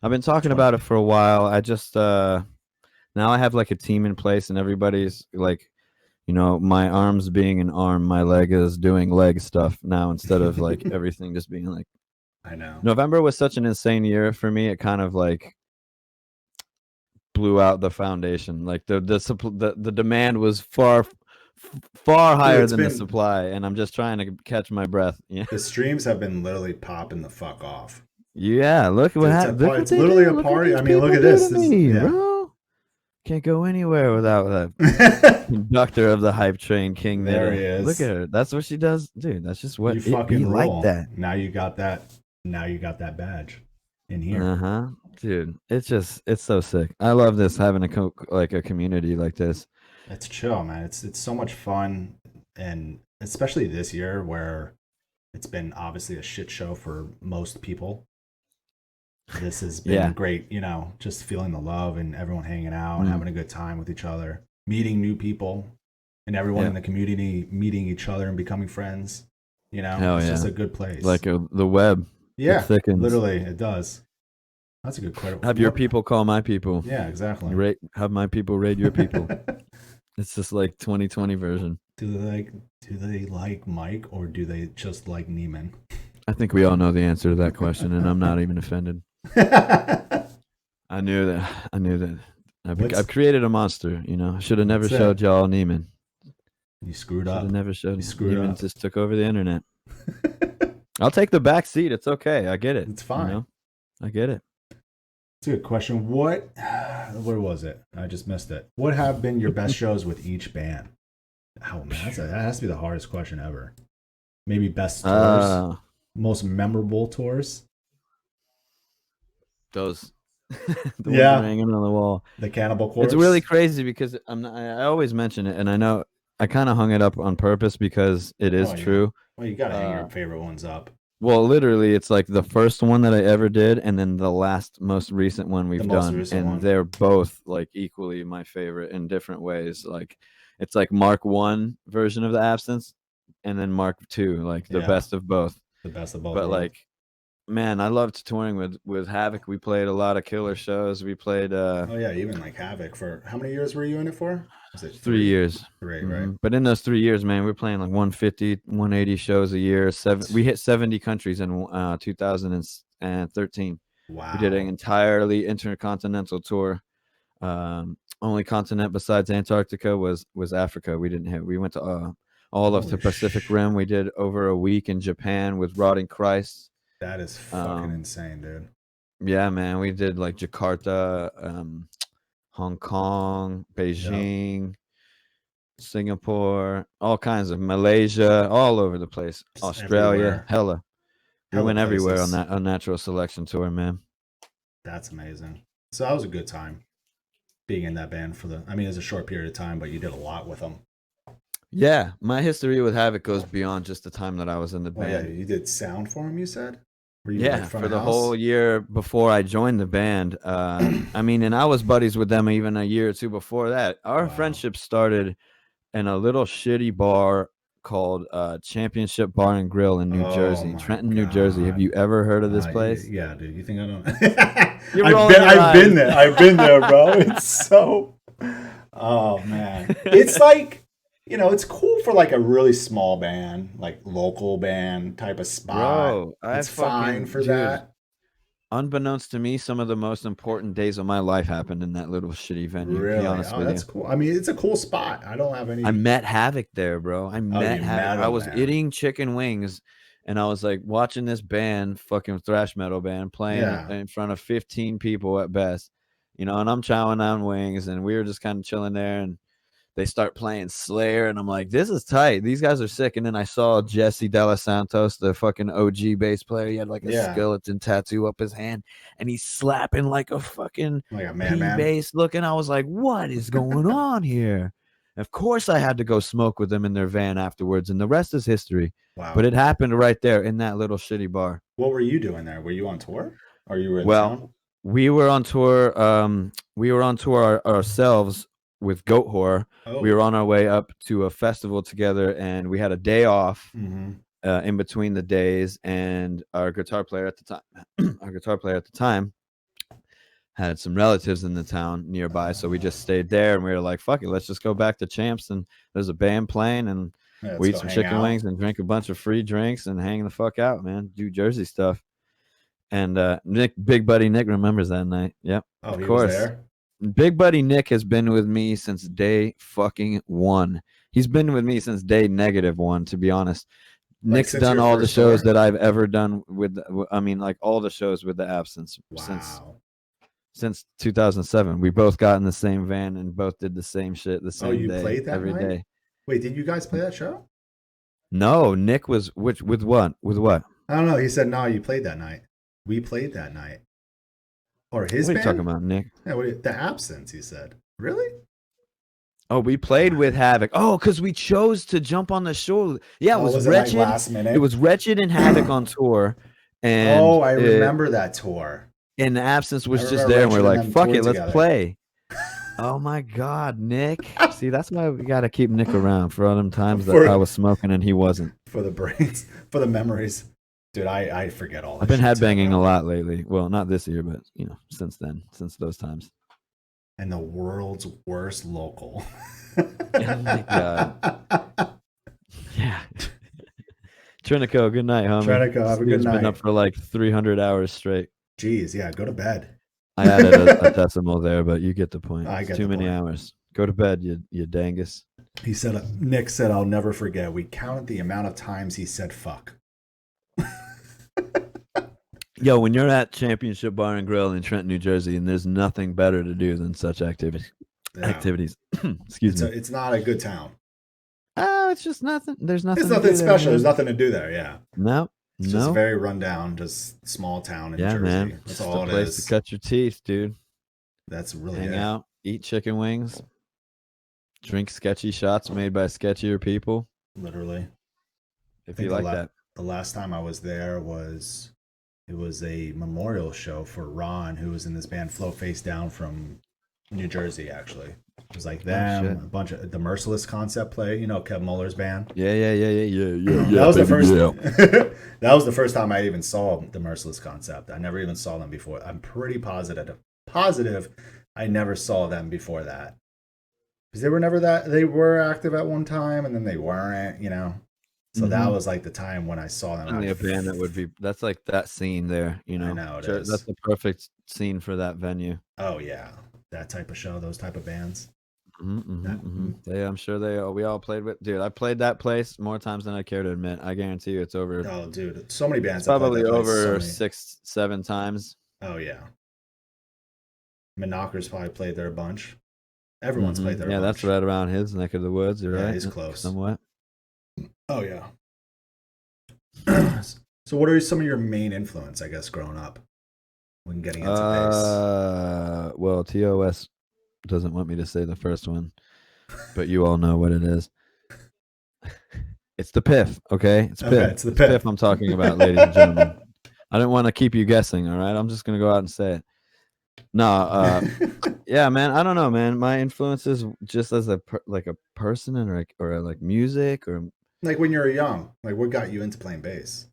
I've been talking about it for a while. I just now I have like a team in place, and everybody's like, you know, my arms being an arm, my leg is doing leg stuff now instead of like everything just being like. I know. November was such an insane year for me. It kind of like blew out the foundation. Like the demand was far higher than the supply, and I'm just trying to catch my breath. Yeah, the streams have been literally popping the fuck off. Yeah, look what happened. It's literally a party. I mean, look at this. Bro. Can't go anywhere without the conductor of the hype train, King. There he is. Look at her. That's what she does, dude. That's just what you fucking like that. Now you got that. Now you got that badge in here. Dude. It's so sick. I love this, having a community like this. It's chill, man. It's so much fun, and especially this year where it's been obviously a shit show for most people. This has been great, you know, just feeling the love and everyone hanging out and having a good time with each other, meeting new people, and everyone in the community meeting each other and becoming friends. You know, it's just a good place. Like the web. Yeah, literally, it does. That's a good credit. Have your people call my people. Yeah, exactly. Have my people raid your people. It's just like 2020 version. Do they like Mike, or do they just like Neiman? I think we all know the answer to that question, and I'm not even offended. I knew that. I've created a monster. You know, I should have never showed y'all Neiman. You screwed up. Never showed. Neiman just took over the internet. I'll take the back seat. It's okay. I get it. It's fine. You know? I get it. It's a good question. Where was it? I just missed it. What have been your best shows with each band? Oh man, that has to be the hardest question ever. Maybe best tours, most memorable tours. Those, hanging on the wall. The Cannibal Corpse. It's really crazy because I always mention it, and I know I kind of hung it up on purpose because it is true. Well, you gotta hang your favorite ones up. Well, literally, it's like the first one that I ever did, and then the most recent one we've done, and they're both like equally my favorite in different ways. Like, it's like Mark 1 version of the Absence, and then Mark 2, like the best of both. The best of both. But like, man, I loved touring with Havok. We played a lot of killer shows. We played. Even like Havok. For how many years were you in it for? Was it 3 years? 3, right? But in those 3 years, man, we were playing like 150, 180 shows a year. We hit 70 countries in 2013. Wow. We did an entirely intercontinental tour. Only continent besides Antarctica was Africa. We went to all of the Pacific Rim. We did over a week in Japan with Rotting Christ. That is fucking insane, dude. Yeah, man. We did like Jakarta, Hong Kong, Beijing, Singapore, all kinds of Malaysia, all over the place. Australia, hella. We went everywhere on that Unnatural Selection tour, man. That's amazing. So that was a good time being in that band it was a short period of time, but you did a lot with them. Yeah, my history with Havok goes beyond just the time that I was in the band. Yeah, you did sound for him, you said? For the whole year before I joined the band. And I was buddies with them even a year or two before that. Our friendship started in a little shitty bar called Championship Bar and Grill in New Jersey, Trenton, New Jersey. Have you ever heard of this place? Yeah, dude. You think I don't? I've been there. I've been there, bro. It's so. Oh man, it's like. You know, it's cool for like a really small band, like local band type of spot. Bro, it's fine for that. unbeknownst to me, some of the most important days of my life happened in that little shitty venue. To be Really? honest Oh, with that's you. cool. I mean, it's a cool spot. I don't have any. I met Havok there, bro. I Oh, met you Havok. met I him was there. eating chicken wings, and I was like watching this band, fucking thrash metal band, playing in front of 15 people at best, you know. And I'm chowing down wings, and we were just kind of chilling there, and they start playing Slayer, and I'm like, this is tight. These guys are sick. And then I saw Jesse De Los Santos, the fucking OG bass player. He had like a skeleton tattoo up his hand, and he's slapping like a fucking like a bass looking. I was like, what is going on here? Of course, I had to go smoke with them in their van afterwards, and the rest is history. Wow. But it happened right there in that little shitty bar. What were you doing there? Were you on tour? Or you were in town? We were on tour. We were on tour ourselves with Goat Horror. Oh. We were on our way up to a festival together, and we had a day off in between the days. And our guitar player at the time, had some relatives in the town nearby, so we just stayed there, and we were like, "Fuck it, let's just go back to Champs." And there's a band playing, and we eat some chicken wings and drink a bunch of free drinks and hang the fuck out, man. Do Jersey stuff. And Nick, Big Buddy Nick, remembers that night. Yep, of course. Was there? Big Buddy Nick has been with me since day fucking one. He's been with me since day -1, to be honest. Like Nick's done all the shows that I've ever done with. I mean, like all the shows with the Absence since 2007. We both got in the same van and both did the same shit the same day. Played that every night? day. Wait, did you guys play that show? No, Nick was with what? With what? I don't know. He said no. You played that night. We played that night. Or his band? What are you talking about, Nick? Yeah, the Absence, he said. Really? Oh, we played with Havok. Oh, because we chose to jump on the show. Yeah, it was Wretched. Like last minute? It was Wretched and Havok on tour. And I remember that tour. And the Absence was just there, and we're like, fuck it, let's play. Oh my God, Nick. See, that's why we got to keep Nick around for all them times that I was smoking and he wasn't. For the brains, for the memories. Dude, I forget all that. I've been headbanging a lot lately. Well, not this year, but you know, since those times. And the world's worst local. Oh my God. Yeah. Trinico, good night, homie. Trinico, have a good night. Been up for like 300 hours straight. Jeez, yeah, go to bed. I added a decimal there, but you get the point. It's too many hours. Go to bed, you dangus. He said, Nick said, I'll never forget. We counted the amount of times he said fuck. Yo, when you're at Championship Bar and Grill in Trenton, New Jersey, and there's nothing better to do than such activities. Excuse me. It's not a good town. Oh, it's just nothing. There's nothing. It's nothing special. There's nothing to do there. Yeah. No. It's just very rundown, just small town in Jersey. Man. That's just all a place to cut your teeth, dude. That's really hang out, eat chicken wings, drink sketchy shots made by sketchier people. Literally. If you like that. The last time I was there was a memorial show for Ron, who was in this band Float Face Down from New Jersey, actually. It was like them, a bunch of the Merciless Concept play, you know, Kev Muller's band. Yeah. That was the first. That was the first time I even saw the Merciless Concept. I never even saw them before. I'm pretty positive I never saw them before that, because they were active at one time and then they weren't, you know. So that was like the time when I saw them. Only a band that's like that scene there, you know. I know it is. That's the perfect scene for that venue. Oh yeah, that type of show, those type of bands. Yeah, I'm sure we all played with. Dude, I played that place more times than I care to admit. I guarantee you, it's over. Oh, dude, so many bands. It's probably over 6-7 times. Oh yeah. Knockers probably played there a bunch. Everyone's played there. Yeah, that's right around his neck of the woods. You're right. He's close. Somewhat. Oh yeah. So, what are some of your main influence, I guess, growing up when getting into bass? Well, TOS doesn't want me to say the first one, but you all know what it is. It's the Piff, okay? It's Piff. It's the Piff I'm talking about, ladies and gentlemen. I didn't want to keep you guessing, all right? I'm just going to go out and say it. No, yeah, man, I don't know, man. My influences just as a person or like music or like when you were young, like what got you into playing bass?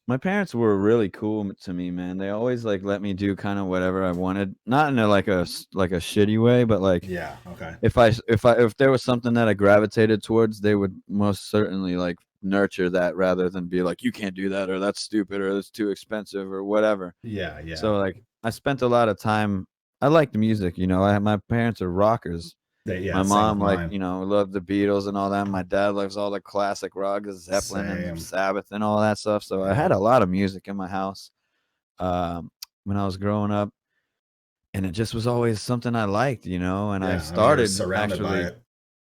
My parents were really cool to me, man. They always like let me do kind of whatever I wanted, not in a shitty way, but like yeah, okay. If there was something that I gravitated towards, they would most certainly like nurture that rather than be like, you can't do that, or that's stupid, or that's too expensive, or whatever. Yeah. So like I spent a lot of time. I like the music, my parents are rockers. My Same with mom, like, mine. loved the Beatles and all that. My dad loves all the classic rock, Zeppelin Same. and Sabbath and all that stuff. So I had a lot of music in my house when I was growing up, and it just was always something I liked, and I started surrounded by it.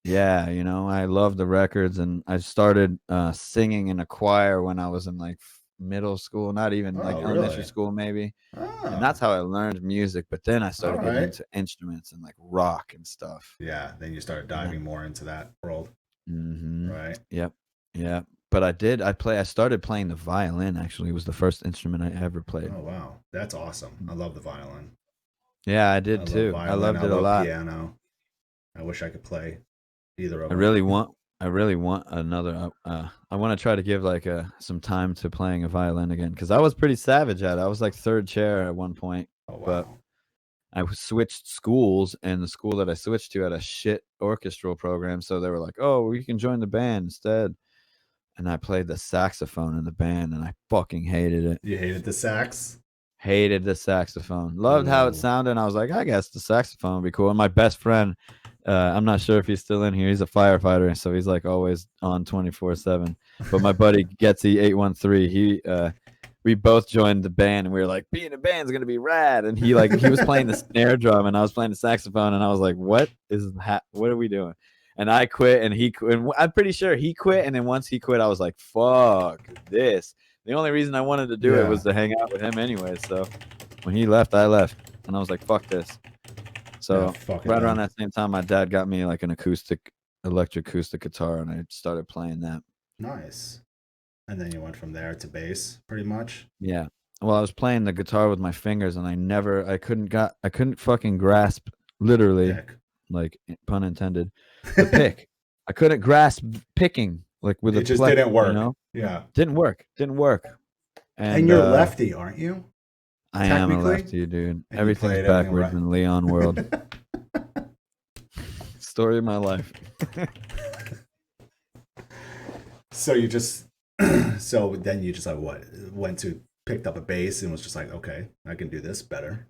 Yeah, I love the records, and I started singing in a choir when I was in like middle school, not even like elementary school maybe. And that's how I learned music. But then I started getting into instruments and like rock and stuff. Yeah, then you started diving more into that world. Mm-hmm. Right. Yep. Yeah. But I started playing the violin, actually. It was the first instrument I ever played. Oh, wow. That's awesome. I love the violin. Yeah, I did too. I loved it a lot. Piano. I wish I could play either of them. I really want another. I want to try to give like some time to playing a violin again, because I was pretty savage at it. I was like third chair at one point. Oh, wow. But I switched schools, and the school that I switched to had a shit orchestral program. So they were like, "Oh, you can join the band instead." And I played the saxophone in the band, and I fucking hated it. You hated the sax? Hated the saxophone. Loved how it sounded. And I was like, I guess the saxophone would be cool. And my best friend, I'm not sure if he's still in here. He's a firefighter, so he's like always on 24/7. But my buddy Getsy 813, we both joined the band, and we were like, being in a band is gonna be rad. And he was playing the snare drum, and I was playing the saxophone, and I was like, what are we doing? And I quit, and he quit. And I'm pretty sure he quit. And then once he quit, I was like, fuck this. The only reason I wanted to do it was to hang out with him anyway. So when he left, I left, and I was like, fuck this. So right around that same time, my dad got me like an electric acoustic guitar, and I started playing that. Nice. And then you went from there to bass, pretty much. Yeah. Well, I was playing the guitar with my fingers, and I couldn't fucking grasp, literally, like pun intended, the pick. I couldn't grasp picking like with it just didn't work. Yeah. Didn't work. And you're lefty, aren't you? I am a lefty, dude. Everything's backwards in Leon world. Story of my life. So then you just like picked up a bass and was just like, okay, I can do this better.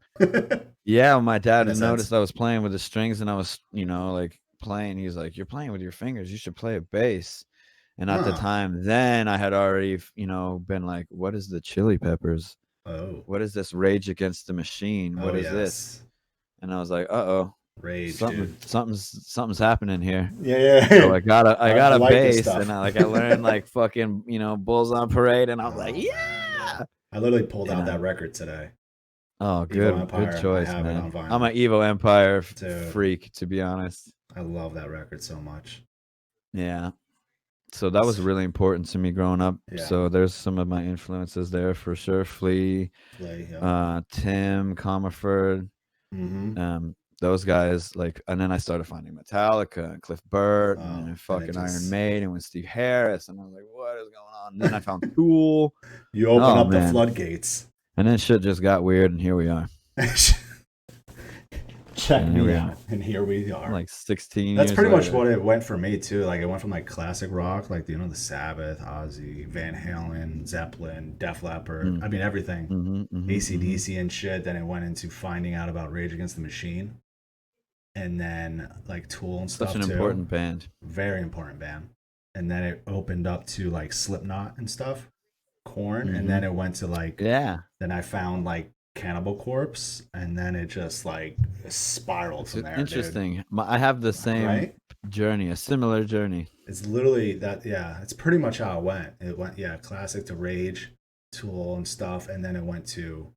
Yeah, my dad noticed I was playing with the strings, and I was, like playing. He's like, you're playing with your fingers. You should play a bass. And at the time, then I had already, been like, what is the Chili Peppers? Oh. What is this Rage Against the Machine? What is this? And I was like, uh-oh. Rage, something's happening here. Yeah. So I got a bass, and I learned like fucking, Bulls on Parade, and I was like, yeah. I literally pulled out that record today. Oh, good choice, man. I'm an Evo Empire freak, to be honest. I love that record so much. Yeah. So that was really important to me growing up. Yeah. So there's some of my influences there for sure. Flea, Tim, Comerford, those guys. And then I started finding Metallica and Cliff Burton and fucking Iron Maiden with Steve Harris, and I was like, what is going on? And then I found Tool. You open up the floodgates. And then shit just got weird, and here we are. Check me out, and here we are. Like 16 That's years pretty later. much what it went for me too. Like it went from like classic rock, like the Sabbath, Ozzy, Van Halen, Zeppelin, Def Leppard. I mean everything, AC/DC and shit. Then it went into finding out about Rage Against the Machine, and then like Tool and stuff. Such an important band. Very important band. And then it opened up to like Slipknot and stuff, Korn, and then it went to like Then I found like Cannibal Corpse, and then it just like spiraled from there. Interesting. I have the same journey, a similar journey. It's literally that. Yeah, it's pretty much how it went. It went classic to Rage, Tool and stuff, and then it went to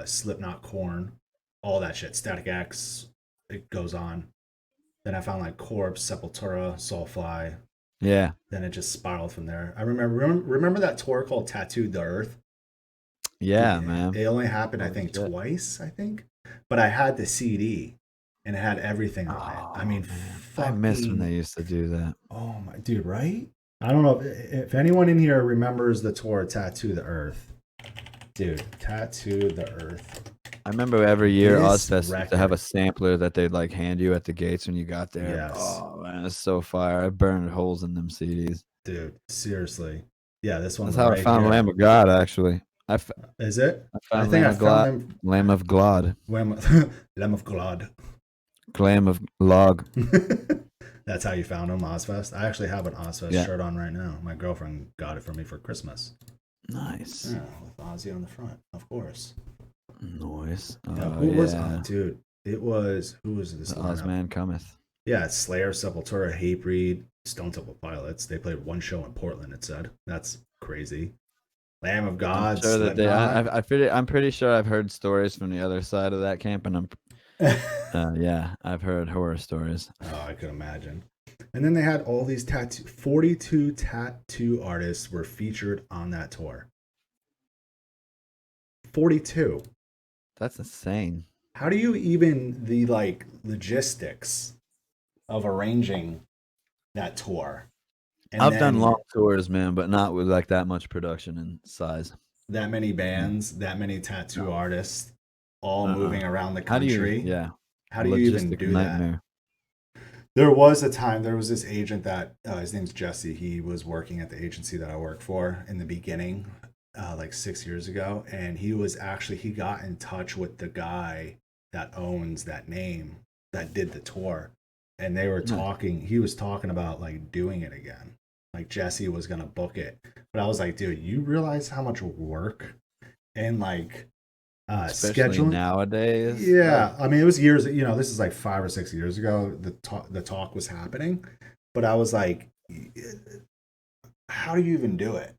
Slipknot, Korn, all that shit, Static X. It goes on. Then I found like Corpse, Sepultura, Soulfly. Yeah. Then it just spiraled from there. I remember that tour called Tattooed the Earth. Yeah, man. It only happened, I think, twice, But I had the CD, and it had everything on it. I mean, I miss when they used to do that. Oh, my dude, right? I don't know if anyone in here remembers the tour Tattoo the Earth. Dude, Tattoo the Earth. I remember every year This Ozfest used to have a sampler that they'd like hand you at the gates when you got there. Yes. Oh man, it's so fire! I burned holes in them CDs. Dude, seriously. Yeah, this one. That's how right I found here. Lamb of God. Actually, Is it? I found think Lamb I of found God. them. Lamb of God. Lamb of God. Lamb of Log. That's how you found them, Ozfest. I actually have an Ozfest shirt on right now. My girlfriend got it for me for Christmas. Nice. Yeah, with Ozzy on the front, of course. Nice. Who was dude? It was who was this? Ozman Cometh. Yeah, it's Slayer, Sepultura, Hatebreed, Stone Temple Pilots. They played one show in Portland. It said that's crazy. Lamb of God. I'm sure that they. I'm pretty sure I've heard stories from the other side of that camp, and I've heard horror stories. Oh, I could imagine. And then they had all these 42 tattoo artists were featured on that tour. 42. That's insane. How do you even the logistics of arranging that tour? And I've done long tours, man, but not with like that much production and size. That many bands, that many tattoo artists, all moving around the country. How do you even do that? There was a time, there was this agent that, his name's Jesse. He was working at the agency that I work for in the beginning, like 6 years ago. And he got in touch with the guy that owns that name that did the tour. And they were talking, he was talking about like doing it again. Like Jesse was going to book it. But I was like, dude, you realize how much work and like especially scheduling nowadays? Yeah. I mean, it was years, this is like 5 or 6 years ago. The talk was happening. But I was like, how do you even do it?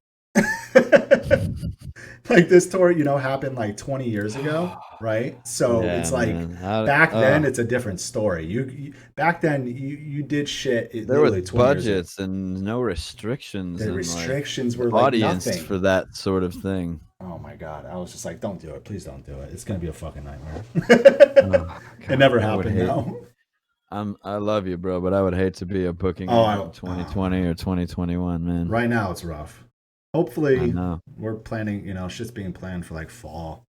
Like this tour, happened like 20 years ago, right? So it's like back then it's a different story. You back then you did shit. There were budgets and no restrictions. The restrictions were like audience nothing for that sort of thing. Oh my god! I was just like, don't do it, please don't do it. It's gonna be a fucking nightmare. It never happened though. I love you, bro, but I would hate to be a booking in 2020 or 2021, man. Right now it's rough. Hopefully, we're planning, shit's being planned for like fall.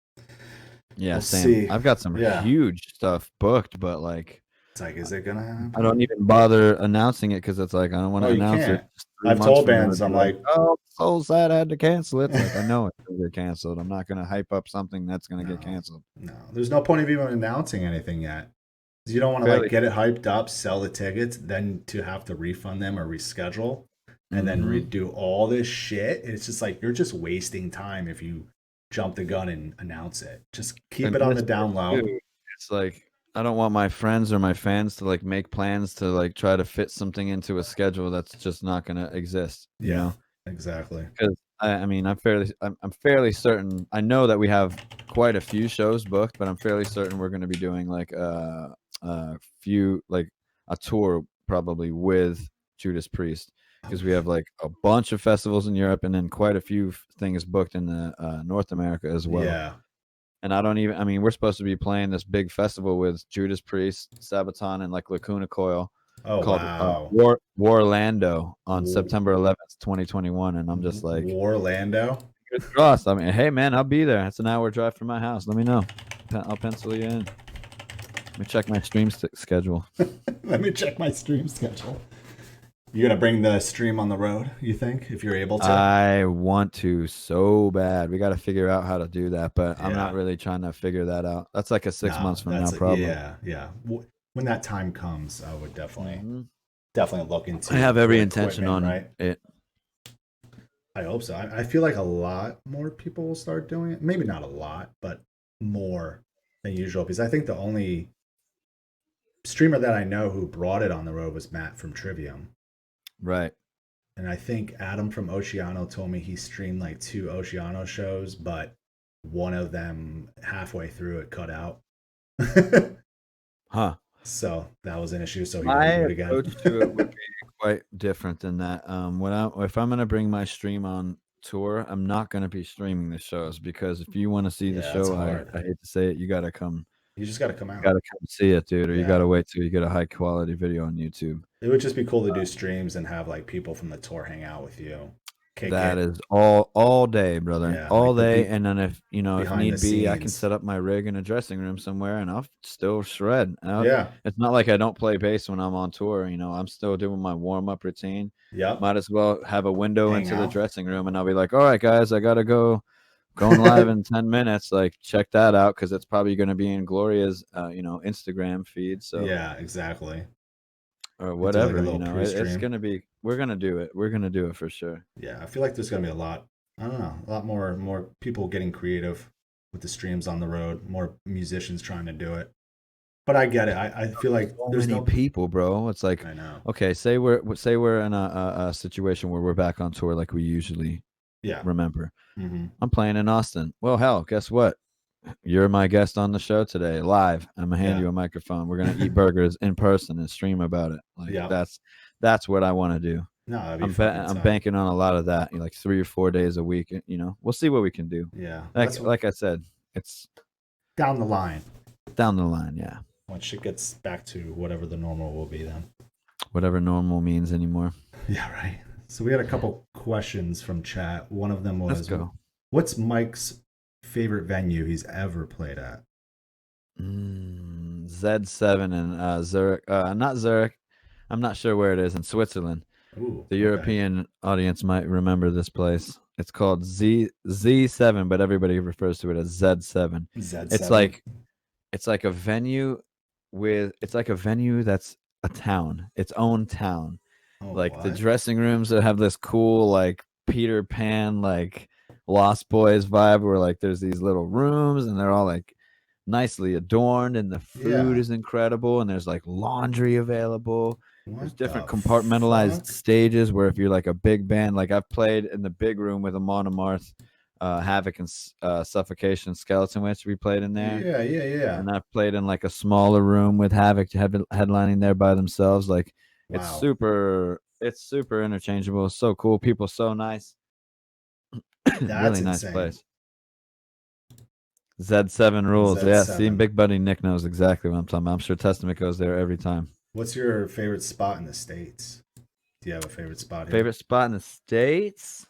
Yeah, we'll see. I've got some huge stuff booked, but like, it's like, is it gonna happen? I don't even bother announcing it because it's like, I don't want to announce it. I've told bands, I'm like, oh, so sad I had to cancel it. It's like, I know it's going to get canceled. I'm not going to hype up something that's going to get canceled. No, there's no point of even announcing anything yet. You don't want to like get it hyped up, sell the tickets, then to have to refund them or reschedule. And then redo all this shit. It's just like you're just wasting time if you jump the gun and announce it. Just keep it on the down low. It's like I don't want my friends or my fans to like make plans to like try to fit something into a schedule that's just not going to exist. You know? Exactly. Because I'm fairly certain. I know that we have quite a few shows booked, but I'm fairly certain we're going to be doing like a tour probably with Judas Priest. Because we have like a bunch of festivals in Europe and then quite a few things booked in the North America as well. Yeah. And we're supposed to be playing this big festival with Judas Priest, Sabaton, and like Lacuna Coil called Warlando on September 11th, 2021. And I'm just like, Warlando? Good cross. I mean, hey, man, I'll be there. It's an hour drive from my house. Let me know. I'll pencil you in. Let me check my stream schedule. Let me check my stream schedule. You gonna bring the stream on the road, you think, if you're able to? I want to so bad. We got to figure out how to do that, but I'm not really trying to figure that out. That's like a 6 months from now, probably. Yeah. When that time comes, I would definitely look into. I have every intention on it. I hope so. I feel like a lot more people will start doing it. Maybe not a lot, but more than usual. Because I think the only streamer that I know who brought it on the road was Matt from Trivium. Right. And I think Adam from Oceano told me he streamed like 2 Oceano shows, but one of them halfway through it cut out. Huh. So that was an issue. So my approach to it would be quite different than that. If I'm going to bring my stream on tour, I'm not going to be streaming the shows because if you want to see the show, I hate to say it, you got to come. You just got to come out. You got to come see it, dude, or you got to wait till you get a high quality video on YouTube. It would just be cool to do streams and have like people from the tour hang out with you. That is all day, brother. Yeah, all like day. And then if if need be, I can scenes. set up my rig in a dressing room somewhere and I'll still shred. Yeah. It's not like I don't play bass when I'm on tour. I'm still doing my warm-up routine. Yep. Might as well have a window Hang into the out. dressing room and I'll be like, all right, guys, I gotta go. Going live in 10 minutes. Like, check that out because it's probably going to be in Gloria's, Instagram feed. So yeah, exactly. or whatever. Like it's going to be. We're going to do it. We're going to do it for sure. Yeah, I feel like there's going to be a lot. I don't know, a lot more people getting creative with the streams on the road. More musicians trying to do it. But I get it. I feel like so there's many people, bro. It's like, I know. Okay, say we're in a situation where we're back on tour like we usually remember. Mm-hmm. I'm playing in Austin. Well, hell, guess what? You're my guest on the show today, live. I'm gonna hand you a microphone. We're gonna eat burgers in person and stream about it. Like that's what I want to do. No, I'm banking on a lot of that. Like 3 or 4 days a week. We'll see what we can do. Yeah, like I said, it's down the line. Down the line, yeah. Once shit gets back to whatever the normal will be, then. Whatever normal means anymore. Yeah, right. So we had a couple questions from chat. One of them was, Let's go. What's Mike's favorite venue he's ever played at? Z7 in Zurich. Not Zurich. I'm not sure where it is in Switzerland. Ooh, the European audience might remember this place. It's called Z7, but everybody refers to it as Z7. Z7. It's like a venue that's a town, its own town. The dressing rooms that have this cool like Peter Pan like Lost Boys vibe where like there's these little rooms and they're all like nicely adorned and the food is incredible and there's like laundry available. There's different compartmentalized stages where if you're like a big band, like I've played in the big room with Amon Amarth, Havok and Suffocation, Skeleton Witch. We played in there. Yeah. And I've played in like a smaller room with Havok headlining there by themselves. Like it's super interchangeable. It's so cool. People so nice. Really nice place. Z7 rules. Yeah, see, Big Buddy Nick knows exactly what I'm talking about. I'm sure Testament goes there every time. What's your favorite spot in the States? Do you have a favorite spot here? Favorite spot in the States?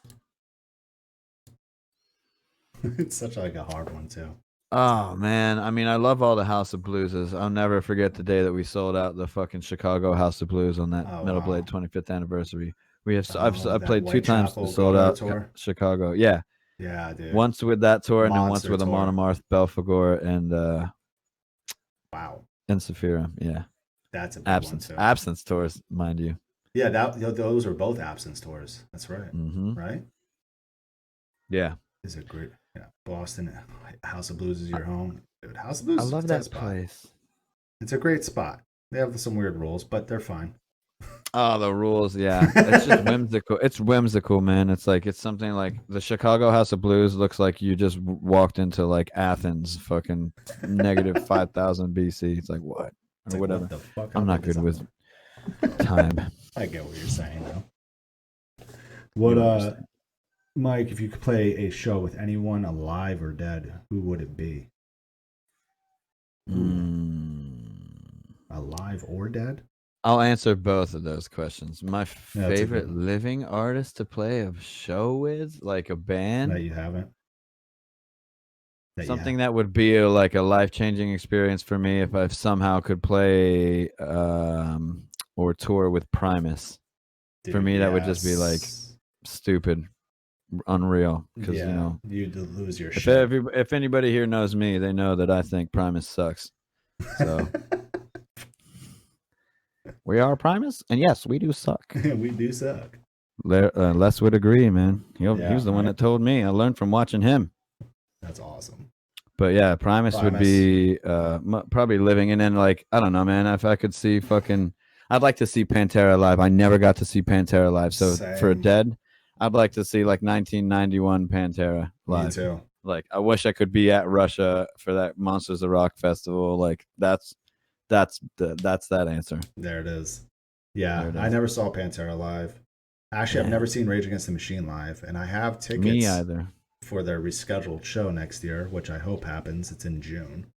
It's such like a hard one too. Oh man, I mean, I love all the House of Blueses. I'll never forget the day that we sold out the fucking Chicago House of Blues on that Metal Blade 25th anniversary. I've played 2 times sold out Chicago. Yeah, dude. Once with that tour and then once with Amon Amarth, Belphegor, and and Saphira. Yeah, that's a big absence. One too. Absence tours, mind you. Yeah, those were both absence tours. That's right. Mm-hmm. Right. Yeah. Is a great Boston House of Blues is your home, dude. House of Blues. I love that place. It's a great spot. They have some weird rules, but they're fine. Oh, the rules, yeah. It's just whimsical. It's whimsical, man. It's something like the Chicago House of Blues looks like you just walked into like Athens, fucking negative 5,000 BC. It's like what or whatever. What the fuck I'm not good with time. I get what you're saying, though. What Mike, if you could play a show with anyone alive or dead, who would it be? Alive or dead? I'll answer both of those questions. My favorite living artist to play a show with, like a band that you haven't. Something that would be a life-changing experience for me if I somehow could play or tour with Primus. Dude, for me, that would just be like stupid, unreal. Because you'd lose your shit. If anybody here knows me, they know that I think Primus sucks. So. We are Primus, and yes, we do suck. We do suck. Les would agree, man. He was the one that told me. I learned from watching him. That's awesome. But yeah, Primus would be probably living. And then, I don't know, man. If I could see I'd like to see Pantera live. I never got to see Pantera live. So for dead, I'd like to see 1991 Pantera live. Me too. I wish I could be at Russia for that Monsters of Rock festival. That's that answer. There it is. Yeah, I never saw Pantera live. Actually, I've never seen Rage Against the Machine live, and I have tickets. Me either. For their rescheduled show next year, which I hope happens. It's in June,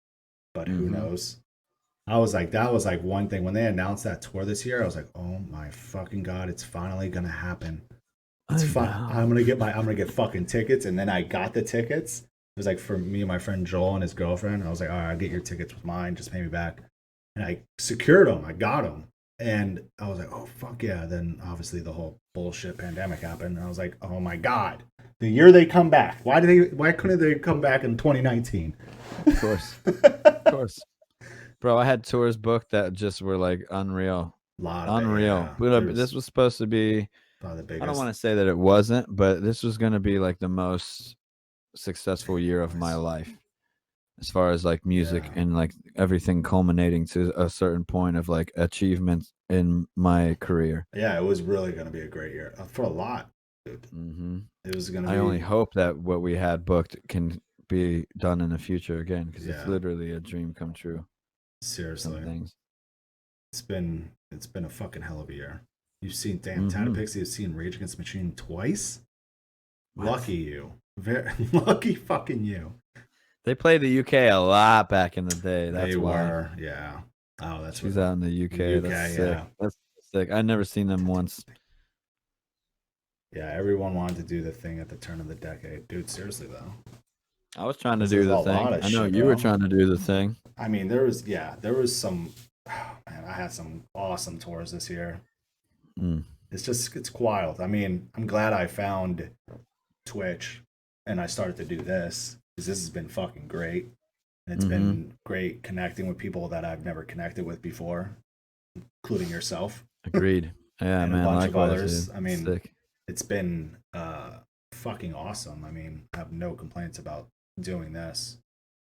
but who knows? That was one thing when they announced that tour this year. I was like, oh my fucking god, it's finally gonna happen. It's fine. I'm gonna get fucking tickets, and then I got the tickets. It was like for me and my friend Joel and his girlfriend. I was like, all right, I'll get your tickets with mine. Just pay me back. And I secured them. I got them, and I was like, oh fuck yeah. Then obviously the whole bullshit pandemic happened, and I was like, oh my god, the year they come back. Why couldn't they come back in 2019? Of course, of course, bro. I had tours booked that just were like unreal. Unreal. But this was supposed to be. I don't want to say that it wasn't, but this was going to be like the most successful year of my life, as far as like music and like everything culminating to a certain point of like achievement in my career. Yeah, it was really going to be a great year for a lot, dude. Mm-hmm. It was going to. I only hope that what we had booked can be done in the future again, because it's literally a dream come true. Seriously, it's been a fucking hell of a year. You've seen Tana Pixie, you've seen Rage Against the Machine twice. What? Lucky you, very lucky fucking you. They played the UK a lot back in the day. That's why. Yeah. Oh, that's she's out in the UK. That's sick. That's sick. I've never seen them once. Yeah, everyone wanted to do the thing at the turn of the decade, dude. Seriously though. I was trying to do the thing. I know you were trying to do the thing. I mean, there was some. Oh, man, I had some awesome tours this year. It's wild. I mean, I'm glad I found Twitch and I started to do this, because this has been fucking great. And it's been great connecting with people that I've never connected with before, including yourself. Agreed. Yeah, and man. a bunch of likewise, others. Dude. I mean, it's been fucking awesome. I mean, I have no complaints about doing this.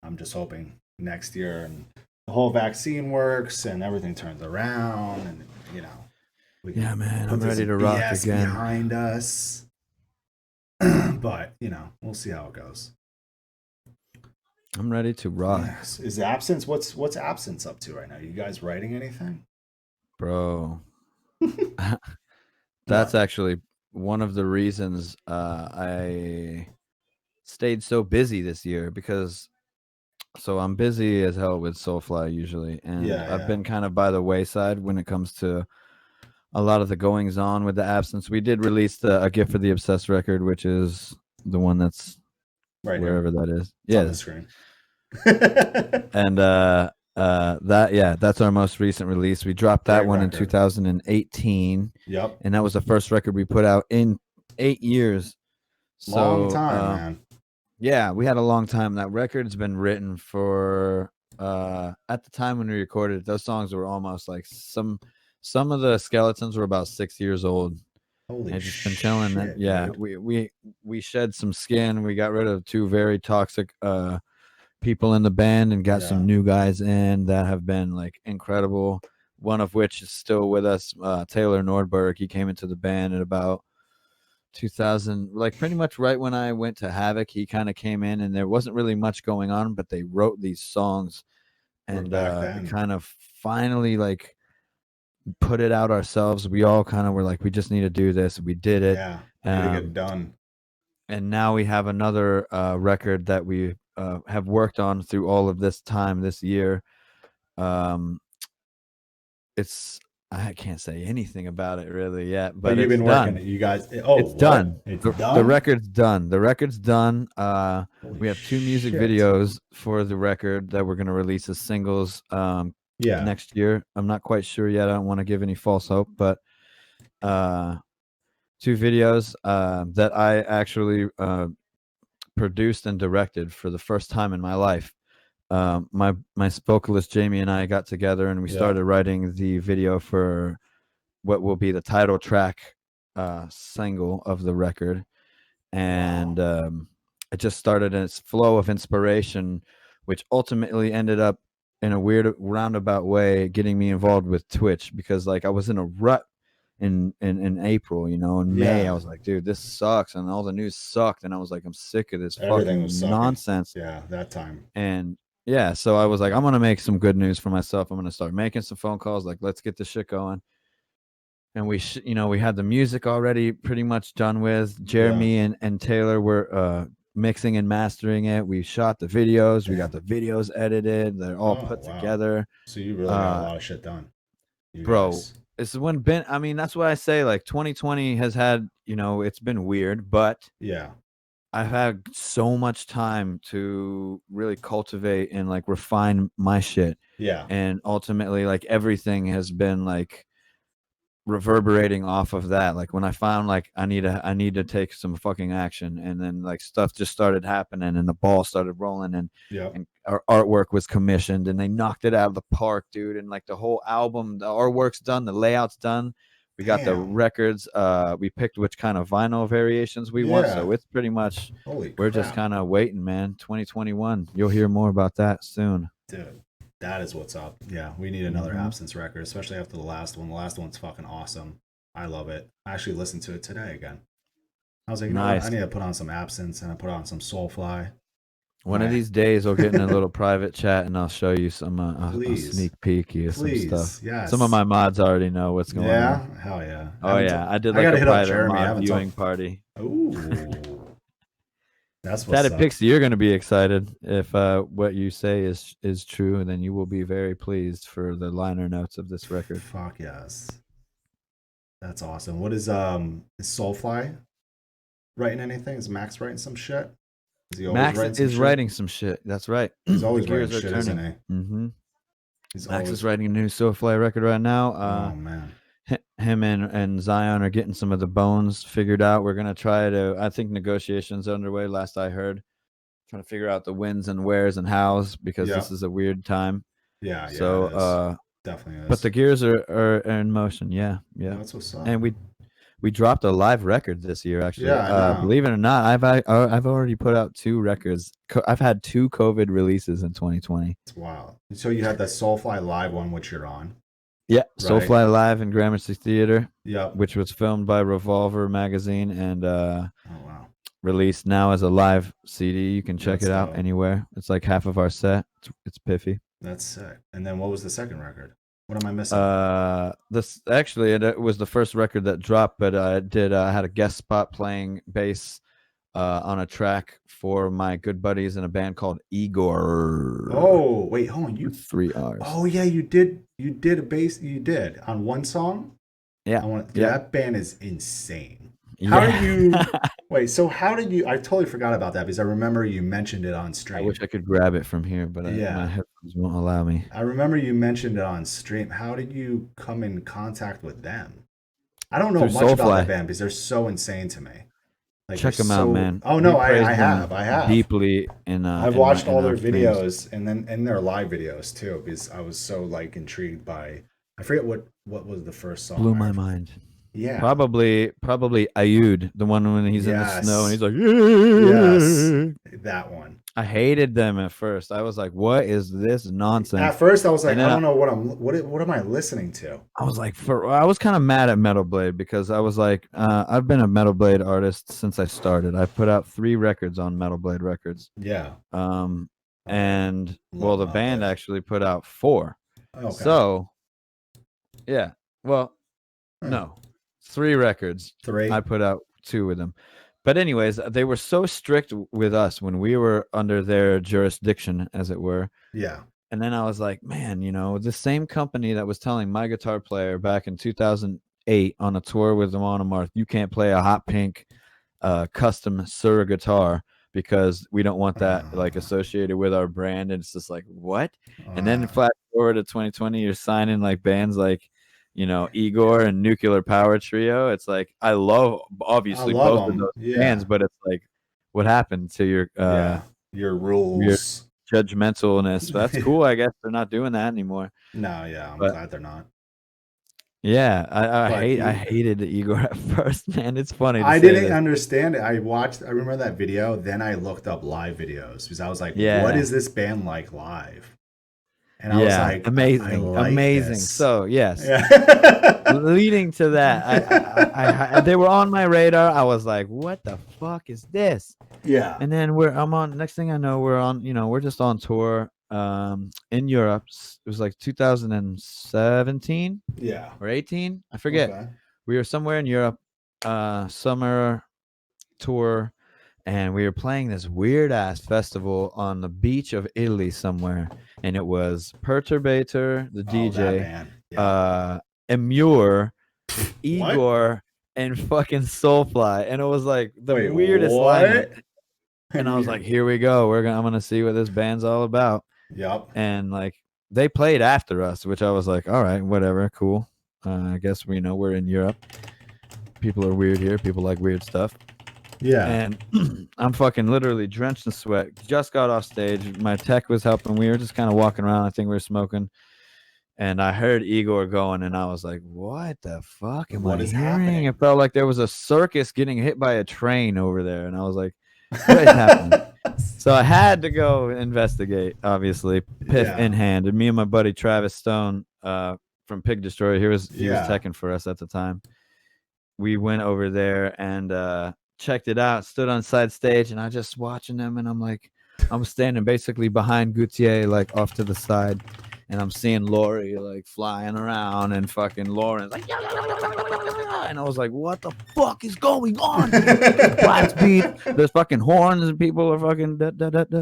I'm just hoping next year and the whole vaccine works and everything turns around, and you know, we can man, I'm ready to rock BS again behind us. But you know, we'll see how it goes. I'm ready to rock. Yes. Is Absence? What's Absence up to right now? You guys writing anything, bro? That's actually one of the reasons I stayed so busy this year, because so I'm busy as hell with Soulfly usually, and I've been kind of by the wayside when it comes to a lot of the goings on with the Absence. We did release a Gift for the Obsessed record, which is the one that's right wherever here. That is. It's on the screen. And that's our most recent release. We dropped that one in 2018. Yep. And that was the first record we put out in 8 years. Long time, man. Yeah, we had a long time. That record's been written for at the time when we recorded it, those songs were almost like some of the skeletons were about 6 years old. Holy and just shit, been chilling. That, yeah, dude. we shed some skin. We got rid of 2 very toxic people in the band and got some new guys in that have been like incredible. One of which is still with us, Taylor Nordberg. He came into the band at about 2000, like pretty much right when I went to Havok. He kind of came in, and there wasn't really much going on, but they wrote these songs, and kind of finally like put it out ourselves. We all kind of were like, we just need to do this. We did it. Yeah, we need to get it done. And now we have another record that we have worked on through all of this time this year. It's I can't say anything about it really yet, but you've been working it. You guys, it's done. It's done. The record's done. The record's done. We have 2 music videos for the record that we're going to release as singles next year. I'm not quite sure yet. I don't want to give any false hope, but 2 videos that I actually produced and directed for the first time in my life. My vocalist Jamie and I got together, and we started writing the video for what will be the title track single of the record. And it just started in its flow of inspiration, which ultimately ended up in a weird roundabout way getting me involved with Twitch, because like I was in a rut in April, you know. In May I was like, dude, this sucks, and all the news sucked, and I was like, I'm sick of this fucking nonsense. That time. And so I was like, I'm gonna make some good news for myself. I'm gonna start making some phone calls, like, let's get this shit going. And we we had the music already pretty much done with. Jeremy and Taylor were mixing and mastering it. We shot the videos. We got the videos edited. They're all put together. So you really got a lot of shit done, bro. Guys. it's when been. I mean, that's why I say like 2020 has had. It's been weird, but Yeah. I've had so much time to really cultivate and like refine my shit. Yeah. And ultimately, like everything has been like reverberating off of that. Like when I found like I need to take some fucking action, and then like stuff just started happening, and the ball started rolling, and our artwork was commissioned, and they knocked it out of the park, dude. And like the whole album, the artwork's done, the layout's done. We got the records. We picked which kind of vinyl variations we want. So it's pretty much we're just kind of waiting, man. 2021. You'll hear more about that soon. Dude, that is what's up. Yeah, we need another Absence record, especially after the last one. The last one's fucking awesome. I love it. I actually listened to it today again. I was like, nice. I need to put on some Absence, and I put on some Soulfly. One of these days, we'll get in a little private chat, and I'll show you some a sneak peek of some stuff. Yes. Some of my mods already know what's going on. Yeah, hell yeah. Oh yeah, I did like a private mod viewing party. Ooh, that's what's Static Pixie, you're going to be excited if what you say is true, and then you will be very pleased for the liner notes of this record. Fuck yes, that's awesome. What is Soulfly writing anything? Is Max writing some shit? Max is writing some shit. That's right. He's always writing shit, isn't he? Mm-hmm. Max is writing a new Soulfly record right now. Oh man. Him and Zion are getting some of the bones figured out. We're gonna try to. I think negotiations are underway. Last I heard, trying to figure out the whens and wheres and hows, because this is a weird time. Yeah. So definitely is. But the gears are in motion. Yeah. That's what's up. And we dropped a live record this year, actually. Yeah, believe it or not, I've already put out 2 records. I've had 2 COVID releases in 2020. It's wild. So you had the Soulfly live one, which you're on. Yeah, right. Soulfly live in Gramercy Theater. Yeah, which was filmed by Revolver magazine and released now as a live CD. You can check it out anywhere. It's like half of our set. It's piffy. That's sick. And then what was the second record? What am I missing? This actually it was the first record that dropped, but I had a guest spot playing bass on a track for my good buddies in a band called Igor. Oh, wait, hold on. You 3 R's. Oh yeah, you did a bass. You did on one song. Yeah, that band is insane. How did you wait? So how did you? I totally forgot about that because I remember you mentioned it on stream. I wish I could grab it from here, but my headphones won't allow me. I remember you mentioned it on stream. How did you come in contact with them? I don't know much about that band because they're so insane to me. Like, check them out, man. Oh no, I have deeply in. I've watched all their videos and their live videos too because I was so like intrigued by. I forget what was the first song. Blew my mind. Yeah, probably Ayud, the one when he's in the snow and he's like, yes, that one. I hated them at first. I was like, what is this nonsense? At first, I was like, I don't know what am I listening to? I was like, I was kind of mad at Metal Blade because I was like, I've been a Metal Blade artist since I started. I put out 3 records on Metal Blade Records. Yeah. And well, the band actually put out 4. Okay. So, yeah. Well, no. 3 records. 3. I put out 2 with them. But anyways, they were so strict with us when we were under their jurisdiction, as it were. Yeah. And then I was like, man, the same company that was telling my guitar player back in 2008 on a tour with them on a Marth, you can't play a hot pink custom Sur guitar because we don't want that like associated with our brand. And it's just like, what? And then flash forward to 2020, you're signing like bands like, Igor and Nuclear Power Trio. It's like I love obviously both of those bands, but it's like, what happened to your rules, your judgmentalness? That's cool. I guess they're not doing that anymore. No, I'm glad they're not. Yeah, I hated Igor at first, man. It's funny. I didn't understand it. I remember that video. Then I looked up live videos because I was like, what is this band like live? And I was like, amazing. This. So yes, leading to that, I they were on my radar. I was like, what the fuck is this? Yeah. And then I'm on. Next thing I know, we're on. We're just on tour in Europe. It was like 2017. Yeah. Or 18. I forget. Okay. We were somewhere in Europe, summer tour. And we were playing this weird ass festival on the beach of Italy somewhere, and it was Perturbator, the DJ, Emure, Igor, and fucking Soulfly, and it was like the weirdest lineup. And I was like, here we go. I'm gonna see what this band's all about. Yep. And like they played after us, which I was like, all right, whatever, cool. I guess we're in Europe. People are weird here. People like weird stuff. Yeah. And I'm fucking literally drenched in sweat. Just got off stage. My tech was helping. We were just kind of walking around. I think we were smoking. And I heard Igor going, and I was like, what the fuck am I hearing? Happening? It felt like there was a circus getting hit by a train over there. And I was like, what is happening? So I had to go investigate, obviously, piff in hand. And me and my buddy Travis Stone from Pig Destroyer, he was teching for us at the time. We went over there and checked it out, stood on side stage, and I just watching them, and I'm like, I'm standing basically behind Gautier, like off to the side, and I'm seeing Lori like flying around, and fucking Lauren's like, and I was like, what the fuck is going on? Blast beat, there's fucking horns, and people are fucking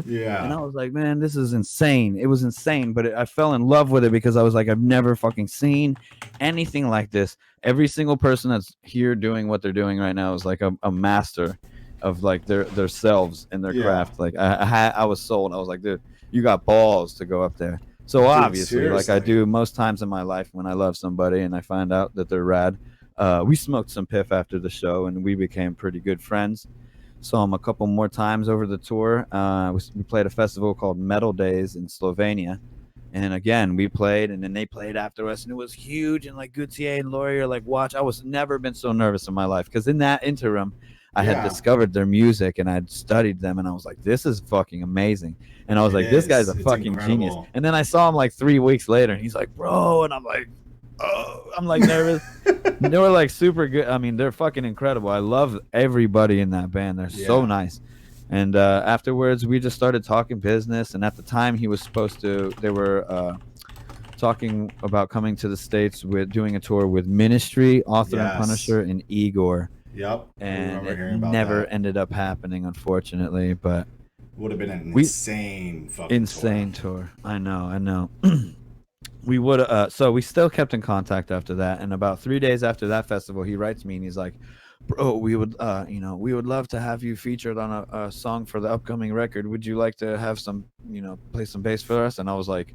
yeah. And I was like, man, this is insane. It was insane, but I fell in love with it because I was like, I've never fucking seen anything like this. Every single person that's here doing what they're doing right now is like a master of like their selves and their craft. Like I was sold. I was like, dude, you got balls to go up there. So dude, obviously, seriously. Like I do most times in my life when I love somebody and I find out that they're rad, we smoked some piff after the show and we became pretty good friends. Saw him a couple more times over the tour. We played a festival called Metal Days in Slovenia. And again, we played, and then they played after us, and it was huge. And like Gautier and Laurie are like, watch. I was never been so nervous in my life because in that interim, I had discovered their music and I'd studied them, and I was like, this is fucking amazing. And I was like, this guy's a fucking genius. And then I saw him like 3 weeks later, and he's like, bro, and I'm like, oh, I'm like nervous. They were like super good. I mean, they're fucking incredible. I love everybody in that band. They're so nice. And afterwards, we just started talking business. And at the time, he was supposed to. They were talking about coming to the States with doing a tour with Ministry, Author and Punisher, and Igor. Yep. And it never ended up happening, unfortunately. But would have been an insane fucking tour. I know. We would. So we still kept in contact after that. And about 3 days after that festival, he writes me and he's like, bro, we would love to have you featured on a song for the upcoming record. Would you like to have some, play some bass for us? And I was like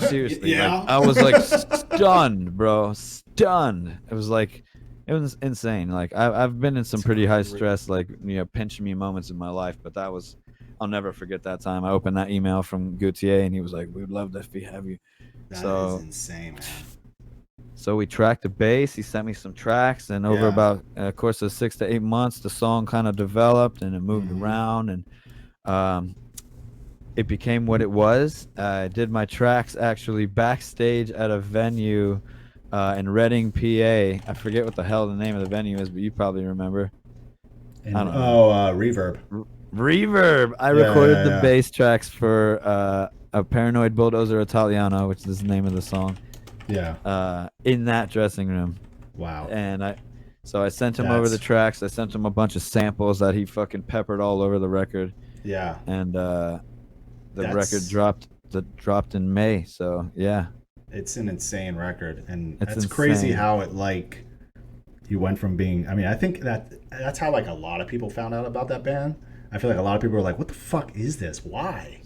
seriously, like, I was like stunned, bro, stunned. It was insane. Like I've been in some pretty high stress, like, pinch me moments in my life, but I'll never forget that time. I opened that email from Gautier and he was like, we'd love to have you. That is insane, man. So we tracked the bass. He sent me some tracks, and over about a course of 6 to 8 months, the song kind of developed and it moved around, and it became what it was. I did my tracks actually backstage at a venue in Reading, PA. I forget what the hell the name of the venue is, but you probably remember. I don't know. Reverb. Reverb. I recorded the bass tracks for a Paranoid Bulldozer Italiano, which is the name of the song. In that dressing room. Wow. And I sent him over the tracks. I sent him a bunch of samples that he fucking peppered all over the record. Yeah. And the record dropped in May. So yeah. It's an insane record, and it's crazy how it like you went from being. I mean, I think that's how like a lot of people found out about that band. I feel like a lot of people were like, "What the fuck is this? Why?"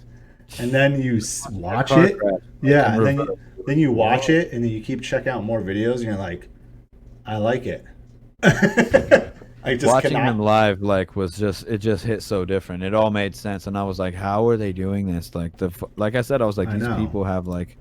And then you watch it. Yeah. And then you watch it, and then you keep checking out more videos, and you're like, I like it. Watching them live, like, it just hit so different. It all made sense, and I was like, how are they doing this? Like I said, I was like, these people have like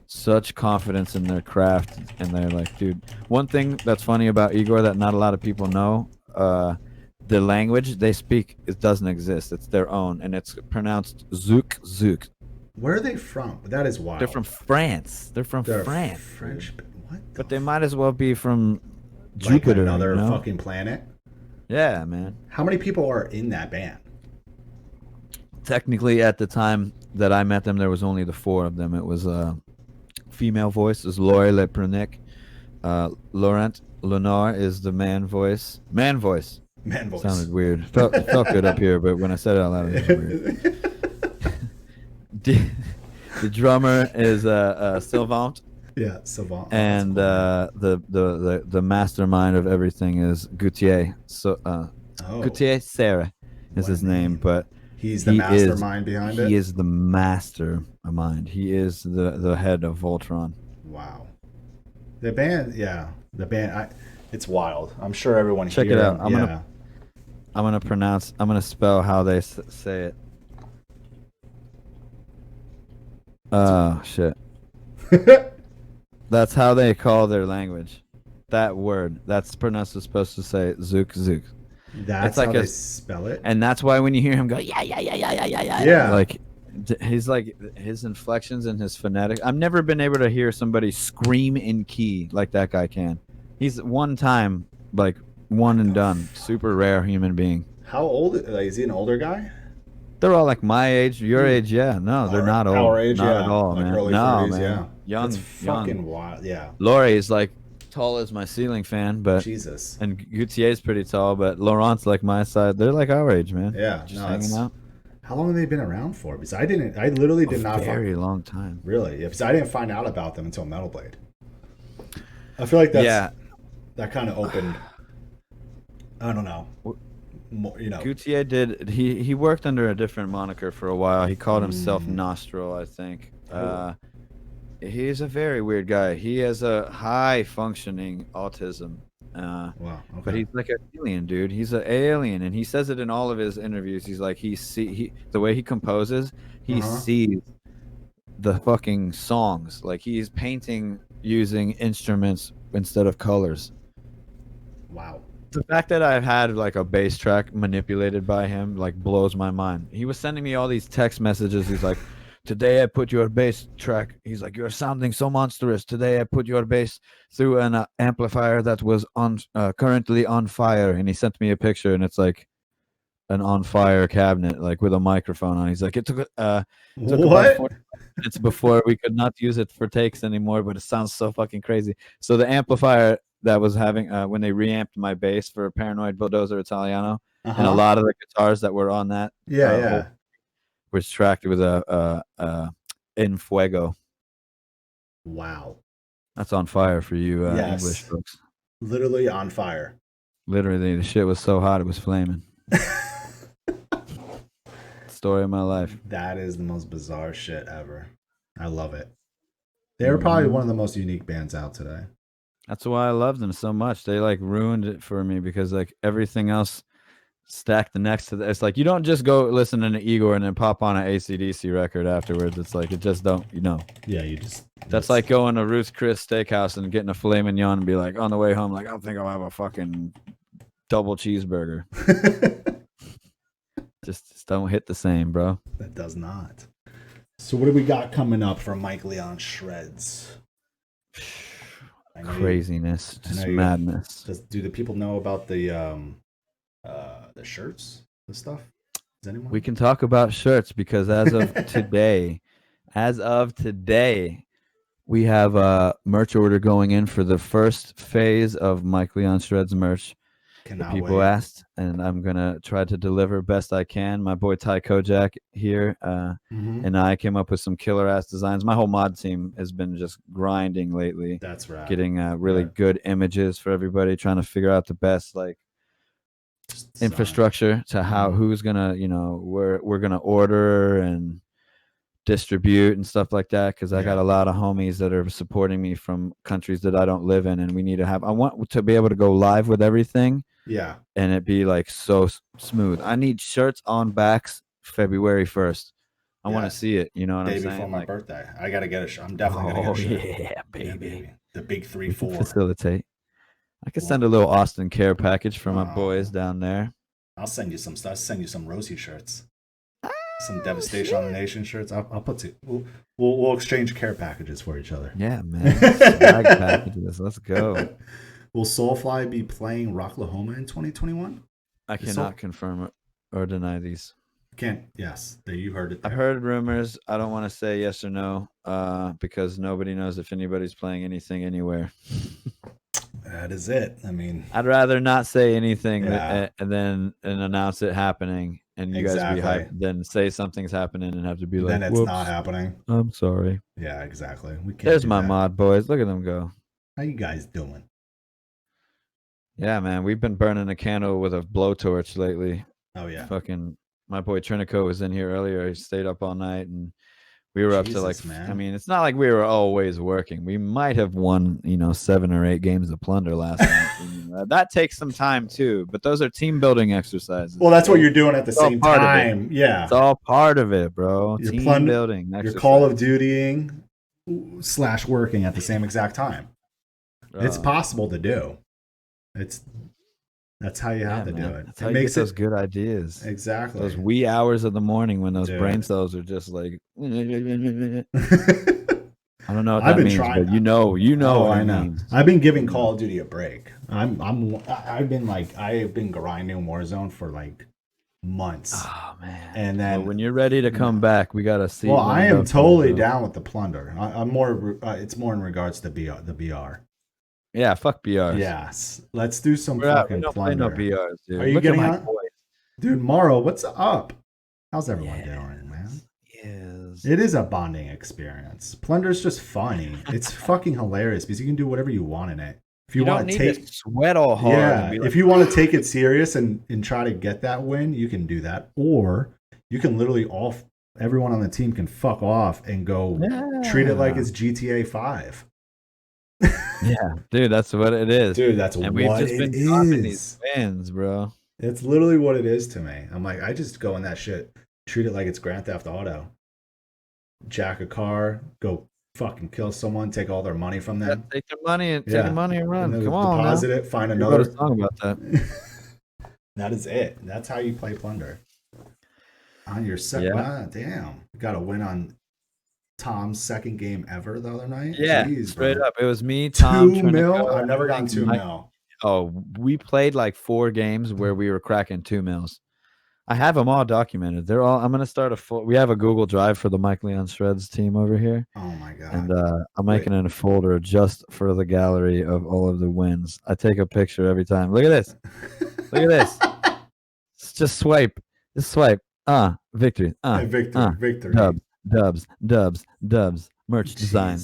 such confidence in their craft, and they're like, dude. One thing that's funny about Igor that not a lot of people know, the language they speak, it doesn't exist. It's their own, and it's pronounced zouk zouk. Where are they from? That is wild. They're from France. They're France. French. What? But they might as well be from Jupiter. Like another fucking planet. Yeah, man. How many people are in that band? Technically, at the time that I met them, there was only the 4 of them. It was female voice is Laurie Leprenick. Laurent Lenore is the man voice. Man voice. Sounded weird. Felt good up here, but when I said it out loud, it was weird. The drummer is Sylvant, Yeah, Savant. Oh, And cool, the mastermind of everything is Gautier. So Gautier Serra is his name, but he's the mastermind behind it. He is the mastermind. He is the head of Voltron. Wow. The band, it's wild. I'm sure everyone check here, it out. I'm gonna spell how they say it. Oh shit. That's how they call their language. That word. That's pronounced as supposed to say zook zook. That's like how they spell it. And that's why when you hear him go yeah, like he's like his inflections and his phonetic. I've never been able to hear somebody scream in key like that guy can. He's one time like one and done. Super rare human being. How old is he? An older guy? They're all like my age, your age. Yeah, no, they're not old. Our age, not at all, like man. Early no, 40s, man. Yeah, Young, that's fucking wild. Yeah. Lori is like tall as my ceiling fan, but Jesus. And Gautier's pretty tall, but Laurent's like my side. They're like our age, man. Yeah, just hanging out. How long have they been around for? Because I literally did not. Very long time. Really? Yeah, because I didn't find out about them until Metal Blade. I feel like that kind of opened. I don't know. More, Gautier did. He worked under a different moniker for a while. He called himself Nostril, I think. He's a very weird guy. He has a high functioning autism. Wow. Okay. But he's like an alien, dude. He's an alien, and he says it in all of his interviews. He's like the way he composes, he sees the fucking songs. Like he's painting using instruments instead of colors. Wow. The fact that I've had like a bass track manipulated by him like blows my mind. He was sending me all these text messages. He's like, today I put your bass track. He's like, you're sounding so monstrous. Today I put your bass through an amplifier that was currently on fire. And he sent me a picture, and it's like an on fire cabinet, like with a microphone on. He's like, it took about 40 minutes before we could not use it for takes anymore, but it sounds so fucking crazy. So the amplifier that was having when they reamped my bass for Paranoid Bulldozer Italiano, and a lot of the guitars that were on that was tracked with a In Fuego. Wow, that's on fire for you English folks. Literally on fire. Literally, the shit was so hot it was flaming. Story of my life. That is the most bizarre shit ever. I love it. They were probably one of the most unique bands out today. That's why I love them so much. They like ruined it for me because like everything else stacked next to that. It's like you don't just go listen to Igor and then pop on an AC/DC record afterwards. It's like it just don't, Yeah, you just. That's like going to Ruth's Chris Steakhouse and getting a filet mignon and be like on the way home, like I think I'll have a fucking double cheeseburger. just don't hit the same, bro. That does not. So what do we got coming up for Mike Leon Shreds? Craziness, just madness. Do the people know about the shirts, the stuff? Does anyone? We can talk about shirts because as of today, we have a merch order going in for the first phase of Mike Leon Shreds merch. People asked, and I'm gonna try to deliver best I can. My boy Ty Kojak here, and I came up with some killer ass designs. My whole mod team has been just grinding lately. That's right. Getting really good images for everybody, trying to figure out the best infrastructure to who's gonna, we're gonna order and distribute and stuff like that, because I got a lot of homies that are supporting me from countries that I don't live in, and we need to I want to be able to go live with everything. Yeah. And it be like so smooth. I need shirts on backs February 1st. I want to see it. You know what I'm saying? Day before my birthday. I got to get a shirt. I'm definitely going to get a shirt. Yeah, baby. The big 3-4. Facilitate. I could send a little Austin care package for my boys down there. I'll send you some stuff. I'll send you some Rosie shirts. Some Devastation on the Nation shirts. I'll put two. We'll exchange care packages for each other. Yeah, man. Swag packages. Let's go. Will Soulfly be playing Rock Lahoma in 2021? I cannot confirm or deny these. Yes, you heard it there. I've heard rumors. I don't want to say yes or no because nobody knows if anybody's playing anything anywhere. That is it. I mean, I'd rather not say anything yeah. and announce it happening, and you guys be hyped, than say something's happening and have to be like, then it's not happening. I'm sorry. Yeah, exactly. We can't. There's my mod boys. Look at them go. How you guys doing? Yeah, man. We've been burning a candle with a blowtorch lately. Oh yeah. Fucking my boy Trinico was in here earlier. He stayed up all night, and we were up to like. man. I mean, it's not like we were always working. We might have won, 7 or 8 games of plunder last night. That takes some time too, but those are team building exercises. Well, that's what you're doing at the same time. Yeah, it's all part of it, bro. You're team building. You're Call of Dutying / working at the same exact time. It's possible to do. That's how you have to do it. That's how you get those good ideas. Exactly. Those wee hours of the morning when those brain cells are just like. I don't know what that means, but you know what I know. I've been giving Call of Duty a break. I've been grinding Warzone for like months. Oh man! And then when you're ready to come back, we gotta see. Well, I am totally down with the plunder. I'm more. It's more in regards to the BR. Yeah, fuck BRs. Yes, let's do some fucking plunder. No BRs, dude. Are you getting on? Dude, Morrow, what's up? How's everyone doing, man? Yes. It is a bonding experience. Plunder's just funny. It's fucking hilarious because you can do whatever you want in it. If you want to take sweat all hard. Yeah, if you want to take it serious and try to get that win, you can do that. Or you can literally everyone on the team can fuck off and go treat it like it's GTA 5. Yeah, dude, that's what it is. Dude, that's what it is. These wins, bro. It's literally what it is to me. I'm like, I just go in that shit, treat it like it's Grand Theft Auto. Jack a car, go fucking kill someone, take all their money from them. Take their money and run. And Come on, deposit it, find another. A song about that. That is it. That's how you play plunder. On your second, damn, you got to win on Tom's second game ever the other night. Yeah, straight up. It was me, Tom, 2 mil. I've never gotten 2 mil. Oh, we played like 4 games where we were cracking 2 mils. I have them all documented. They're all. I'm gonna start we have a Google Drive for the Mike Leon Shreds team over here. Oh my god! And I'm making it a folder just for the gallery of all of the wins. I take a picture every time. Look at this. Look at this. Just swipe. Just swipe. Victory. Victory. Dubs. Merch design.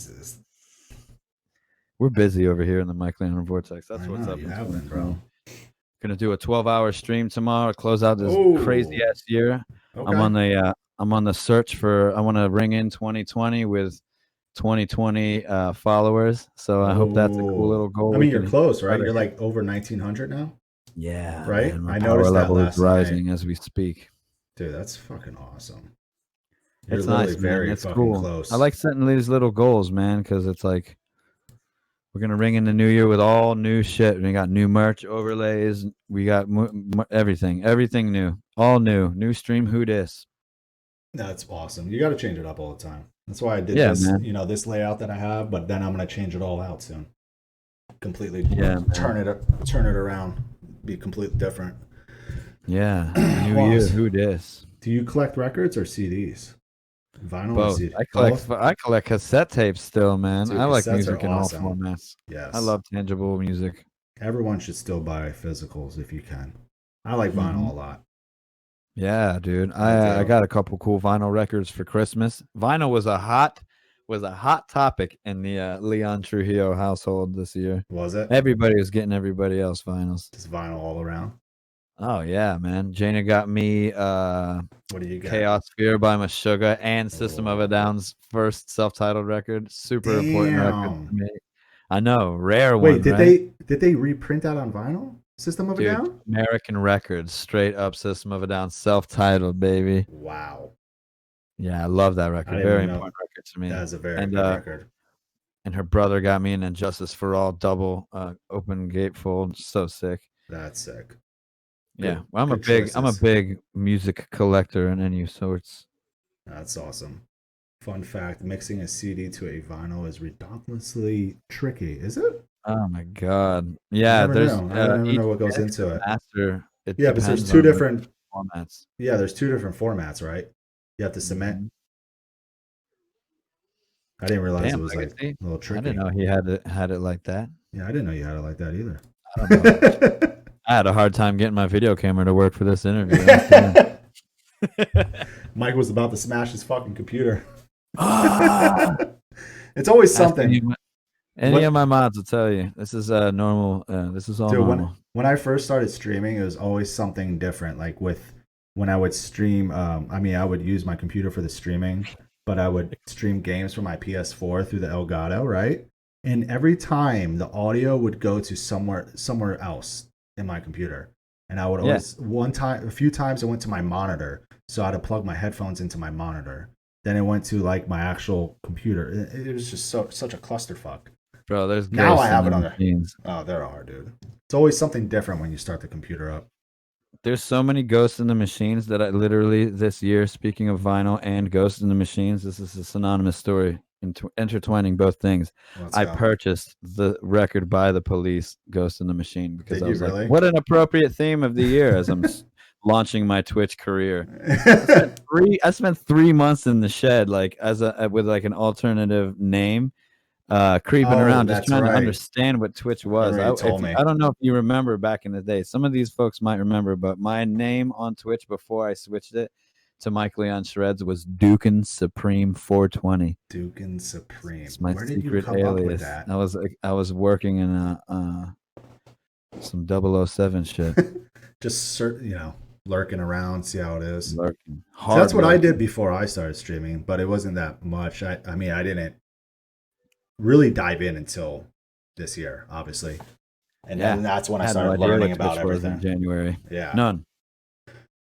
We're busy over here in the Mike Leon Vortex. That's what's up, bro. Gonna do a 12-hour stream tomorrow to close out this crazy ass year. Okay. I'm on the search for. I want to ring in 2020 with 2020 followers. So I hope that's a cool little goal. I mean, you're close, right? You're like over 1,900 now. Yeah, right. Man, I noticed that level last is rising night. As we speak. Dude, that's fucking awesome. It's nice, man. It's cool. Close. I like setting these little goals, man, because it's like we're gonna ring in the new year with all new shit. We got new merch overlays. We got everything new, all new stream. Who dis? That's awesome. You got to change it up all the time. That's why I did this, man. This layout that I have. But then I'm gonna change it all out soon. Completely, turn it around, be completely different. Yeah, new year. Who dis? Do you collect records or CDs? Vinyl Both. or CD? I collect cassette tapes still, man. Dude, I like music in all formats. Yes. I love tangible music. Everyone should still buy physicals if you can. I like vinyl a lot. Yeah, dude. I got a couple cool vinyl records for Christmas. Vinyl was a hot topic in the Leon Trujillo household this year. Was it? Everybody was getting everybody else vinyls. Just vinyl all around. Oh yeah, man. Jana got me what do you got? Chaos Fear by Meshuggah and System of a Down's first self-titled record. Super important record for me. I know, rare one. Wait, did they reprint that on vinyl? System of a Down? American Records, straight up System of a Down, self-titled, baby. Wow. Yeah, I love that record. Very important record to me. That's a very good record. And her brother got me an Injustice for All double open gatefold. So sick. That's sick. Yeah, well, I'm a big music collector in any sorts. That's awesome. Fun fact: mixing a CD to a vinyl is ridiculously tricky. Is it? Oh my god! Yeah, I never know what goes into it. Master. Yeah, but there's 2 different formats. Yeah, there's 2 different formats, right? You have to cement. Mm-hmm. I didn't realize it was like a little tricky. I didn't know he had it like that. Yeah, I didn't know you had it like that either. I don't know. I had a hard time getting my video camera to work for this interview. Mike was about to smash his fucking computer. Ah! It's always something. Any of my mods will tell you this is normal. This is all normal. When I first started streaming, it was always something different. Like when I would stream, I would use my computer for the streaming, but I would stream games from my PS4 through the Elgato, right? And every time the audio would go to somewhere else in my computer, and I would always a few times it went to my monitor, so I had to plug my headphones into my monitor. Then it went to like my actual computer. It was just such a clusterfuck. Bro, there's now I have it on there. Oh, there are, dude. It's always something different when you start the computer up. There's so many ghosts in the machines that I literally this year, speaking of vinyl and ghosts in the machines, this is a synonymous story, intertwining both things. I purchased the record by the Police, Ghost in the Machine, because I was like, what an appropriate theme of the year as I'm launching my Twitch career. I spent 3 months in the shed, like with like an alternative name. Creeping around, just trying to understand what Twitch was. I don't know if you remember back in the day. Some of these folks might remember, but my name on Twitch before I switched it to Mike Leon Shreds was Dukin Supreme 420. Dukin Supreme. It's my secret alias. I was working in some 007 shit. Just lurking around, see how it is. Lurking. So that's what I did before I started streaming, but it wasn't that much. I didn't really dive in until this year, obviously, and then that's when I started learning about everything. In January, none.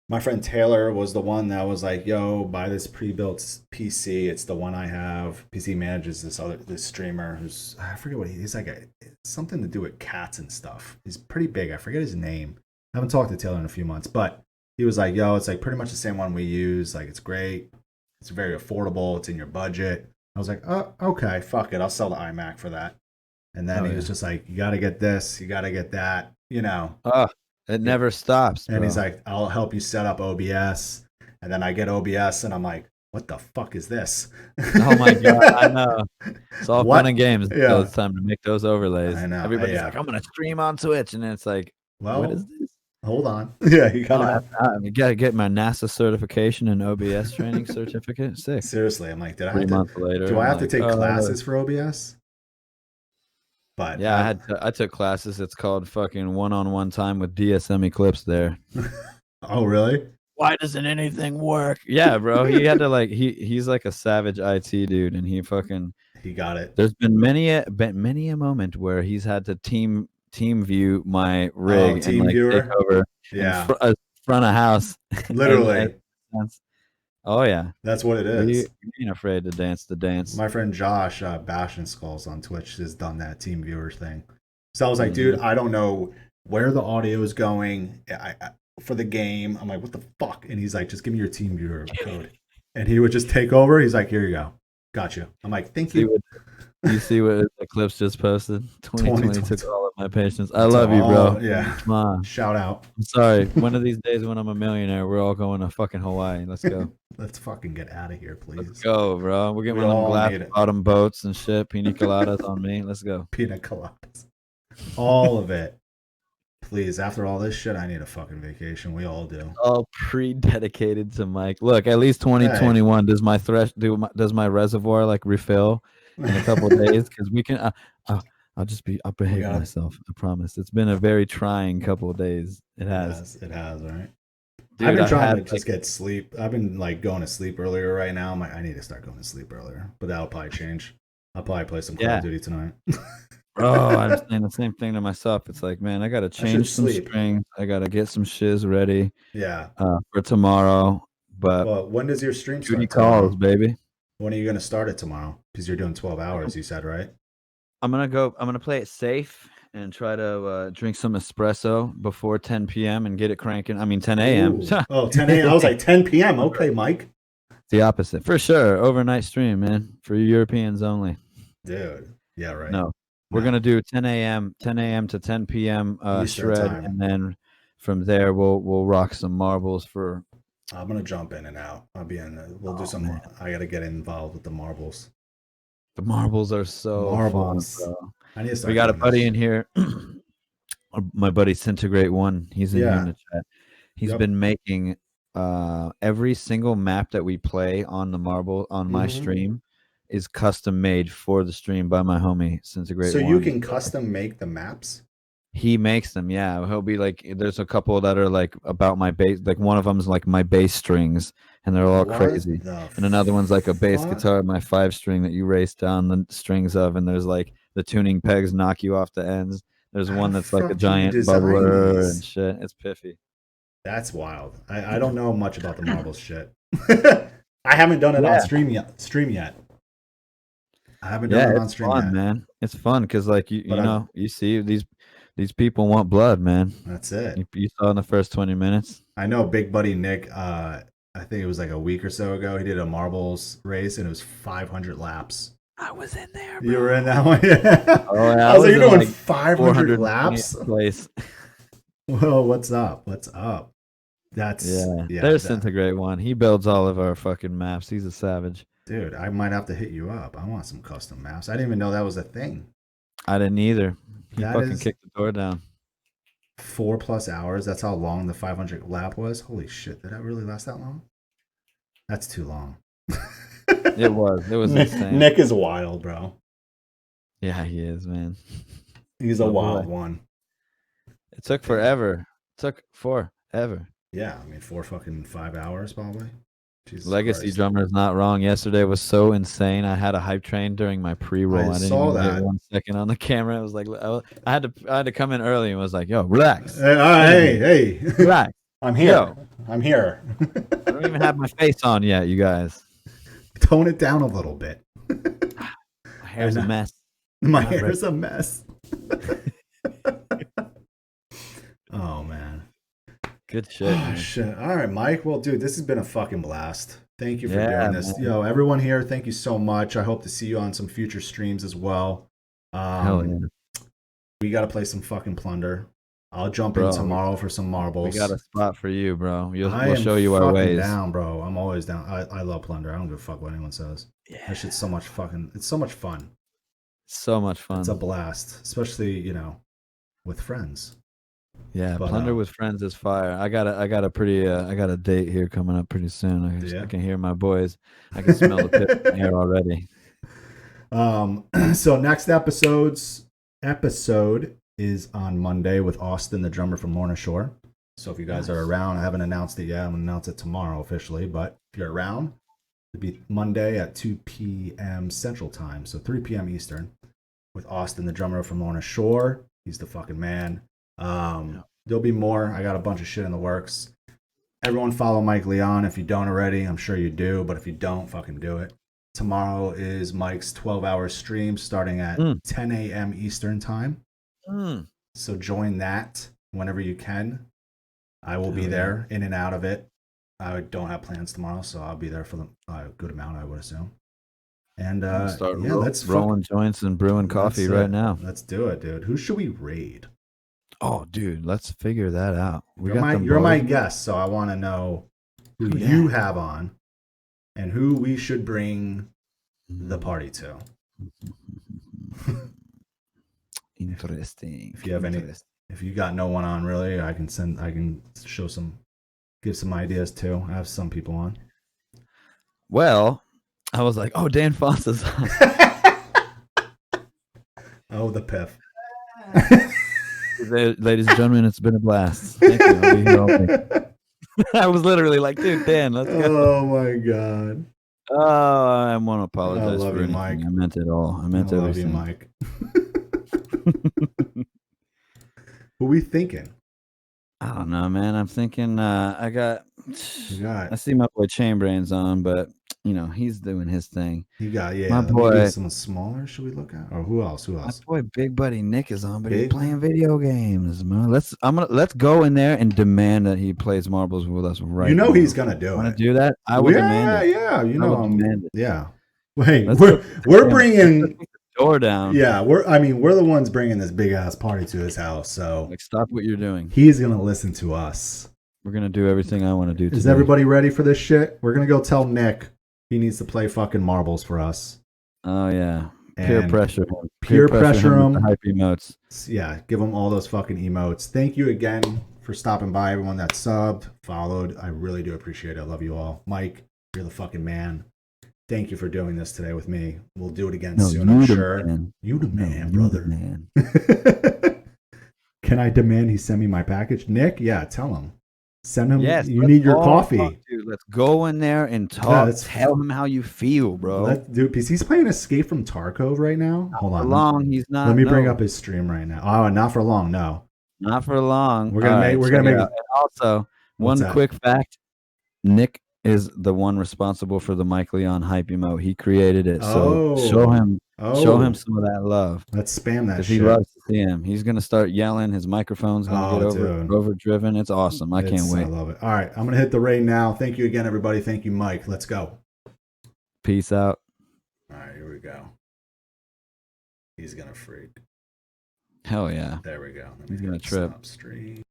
My friend Taylor was the one that was like, "Yo, buy this pre-built PC. It's the one I have." PC manages this streamer who's I forget what he's like. Something to do with cats and stuff. He's pretty big. I forget his name. I haven't talked to Taylor in a few months, but he was like, "Yo, it's like pretty much the same one we use. Like, it's great. It's very affordable. It's in your budget." I was like, oh, okay, fuck it. I'll sell the iMac for that. And then he was just like, you got to get this. You got to get that, It never stops, bro. And he's like, I'll help you set up OBS. And then I get OBS and I'm like, what the fuck is this? Oh, my God. I know. It's all fun and games. Yeah. It's time to make those overlays. I know. Everybody's like, I'm going to stream on Twitch. And then it's like, what is this? Hold on. Yeah, you gotta get my NASA certification and OBS training certificate. Sick. Seriously, I'm like, do I have to take classes for OBS? But yeah, I took classes. It's called fucking one-on-one time with DSM Eclipse there. Oh, really? Why doesn't anything work? Yeah, bro. He had to he's like a savage IT dude, and he got it. There's been many a moment where he's had to team view my rig and take over front of house. Literally. Oh yeah. That's what it is. You ain't afraid to dance the dance. My friend Josh, Bash and Skulls on Twitch, has done that team viewer thing. So I was like, dude, I don't know where the audio is going for the game. I'm like, what the fuck? And he's like, just give me your team viewer code. And he would just take over. He's like, here you go. Got you. I'm like, thank you. You see what Eclipse just posted? 2020 took all of my patience. I love you, bro. Yeah. Come on. Shout out. I'm sorry. One of these days when I'm a millionaire, we're all going to fucking Hawaii. Let's go. Let's fucking get out of here, please. Let's go, bro. We're getting one of them glass bottom boats and shit. Pina coladas on me. Let's go. Pina coladas. All of it. Please, after all this shit, I need a fucking vacation. We all do. All pre-dedicated to Mike. Look, at least 2021 does my reservoir like refill in a couple of days, because we can. I'll behave myself. I promise. It's been a very trying couple of days. It has. It has, right? Dude, I've been trying to just get sleep. I've been going to sleep earlier right now. I need to start going to sleep earlier, but that'll probably change. I'll probably play some Call of Duty tonight. I'm saying the same thing to myself. It's like, man, I gotta change some strings. I gotta get some shiz ready. Yeah. For tomorrow. But when does your stream start? Duty calls, baby. When are you gonna start it tomorrow? Because you're doing 12 hours, you said, right? I'm gonna play it safe and try to drink some espresso before 10 p.m. and get it cranking. I mean 10 a.m. Oh, 10 a.m. I was like 10 p.m. Okay, Mike. It's the opposite. For sure. Overnight stream, man. For Europeans only. Dude. Yeah, right. No. We're gonna do 10 a.m. to 10 p.m. shred, and then from there we'll rock some marbles for. I'm gonna jump in and out. I'll be in. We'll do some more. I gotta get involved with the marbles. The marbles are so fun, bro. I need to start. We got a buddy in here. My buddy Centigrate One. He's in here in the chat. He's been making every single map that we play on the marble on my stream is custom made for the stream by my homie Centigrate One. So you can custom make the maps? He makes them, yeah. He'll be like, there's a couple that are like about my bass, like one of them's like my bass strings, and they're all crazy. And another one's like a bass guitar, my 5-string that you race down the strings of, and there's like the tuning pegs knock you off the ends. There's one that's like a giant bubbler and shit. It's piffy. That's wild. I don't know much about the marbles shit. I haven't done it on stream yet. I haven't done it on stream yet. Man. It's fun because like you know, you see these people want blood, man. That's it. You saw in the first 20 minutes. I know Big Buddy Nick, I think it was like a week or so ago, he did a marbles race and it was 500 laps. I was in there, bro. You were in that one? Yeah. Oh, yeah. I was like, you're doing like 500 laps? Place. Well, what's up? That's there's Centigrate One. He builds all of our fucking maps. He's a savage. Dude, I might have to hit you up. I want some custom maps. I didn't even know that was a thing. I didn't either. He fucking kicked the door down. 4+ hours. That's how long the 500 lap was. Holy shit! Did that really last that long? That's too long. It was insane. Nick is wild, bro. Yeah, he is, man. He's a wild one. It took forever. Yeah, I mean 5 hours probably. Jesus Legacy Christ. Drummer is not wrong. Yesterday was so insane. I had a hype train during my pre-roll. I didn't even get 1 second on the camera. It was like I had to come in early and was like, "Yo, relax. Hey, relax. I'm here. Yo. I'm here. I don't even have my face on yet, you guys. Tone it down a little bit. My hair's a mess. My hair's a mess. Oh man. Good shit. Oh, shit. All right, Mike. Well, dude, this has been a fucking blast. Thank you for doing this. Man. Yo, everyone here, thank you so much. I hope to see you on some future streams as well. Hell yeah. We got to play some fucking Plunder. I'll jump in tomorrow for some marbles. We got a spot for you, bro. We'll show you our ways. Down, bro. I'm always down. I love Plunder. I don't give a fuck what anyone says. Yeah. That shit's so much fucking. It's so much fun. So much fun. It's a blast, especially with friends. Yeah, but, Plunder with friends is fire. I got a date here coming up pretty soon. I can hear my boys. I can smell the pit in the air already. So next episode is on Monday with Austin, the drummer from Lorna Shore. So if you guys are around, I haven't announced it yet. I'm gonna announce it tomorrow officially. But if you're around, it'll be Monday at 2 p.m. Central Time, so 3 p.m. Eastern, with Austin, the drummer from Lorna Shore. He's the fucking man. There'll be more. I got a bunch of shit in the works. Everyone follow Mike Leon if you don't already. I'm sure you do, but if you don't, fucking do it. Tomorrow is Mike's 12-hour stream starting at 10 a.m. Eastern time. So join that whenever you can. I will be there in and out of it. I don't have plans tomorrow, so I'll be there for the good amount, I would assume. And let's rolling joints and brewing coffee right now. Let's do it, dude. Who should we raid? Oh, dude, let's figure that out. You're my guest, so I want to know who you have on and who we should bring the party to. Interesting. If you have if you got no one on really, I can give some ideas too. I have some people on. Well, I was like, oh, Danfonce is on. Oh, the piff. Ladies and gentlemen, it's been a blast. Thank you. I'll be here all day. I was literally like, dude, Dan, let's go. Oh my god. Oh, I want to apologize for anything. Mike. I meant it all. I meant everything. I love you, Mike. What are we thinking? I don't know, man. I'm thinking I see my boy Chainbrain's on, but he's doing his thing. My boy. Someone smaller should we look at? Or who else? My boy Big Buddy Nick is on, but he's playing video games, man. Let's go in there and demand that he plays marbles with us right now. He's gonna do it. Want to do that? I would demand it. Yeah. Wait, we're bringing door down. Yeah, we're the ones bringing this big ass party to his house. So stop what you're doing. He's gonna listen to us. We're gonna do everything I want to do. Is everybody ready for this shit? We're gonna go tell Nick he needs to play fucking marbles for us. Oh yeah, Peer And pressure. Peer pressure him them. with the hype emotes. Yeah, give them all those fucking emotes. Thank you again for stopping by, everyone that subbed, followed. I really do appreciate it. I love you all. Mike, you're the fucking man. Thank you for doing this today with me. We'll do it again soon, I'm sure. Man. You the man, you brother. The man. Can I demand he send me my package? Nick, yeah, tell him. Send him. Yes, you need your coffee. Dude, let's go in there and talk. Tell him how you feel, bro. Dude, because he's playing Escape from Tarkov right now. Hold on. For long, he's not. Let me bring up his stream right now. Oh, not for long. No. Not for long. We're gonna make. And also, one quick fact: Nick is the one responsible for the Mike Leon hype emote. He created it. So show him some of that love. Let's spam that shit. He loves to see him. He's gonna start yelling. His microphone's gonna get overdriven. It's awesome. I can't wait. I love it. All right, I'm gonna hit the raid now. Thank you again, everybody. Thank you, Mike. Let's go. Peace out. All right, here we go. He's gonna freak. Hell yeah. There we go. He's gonna trip. Stop stream.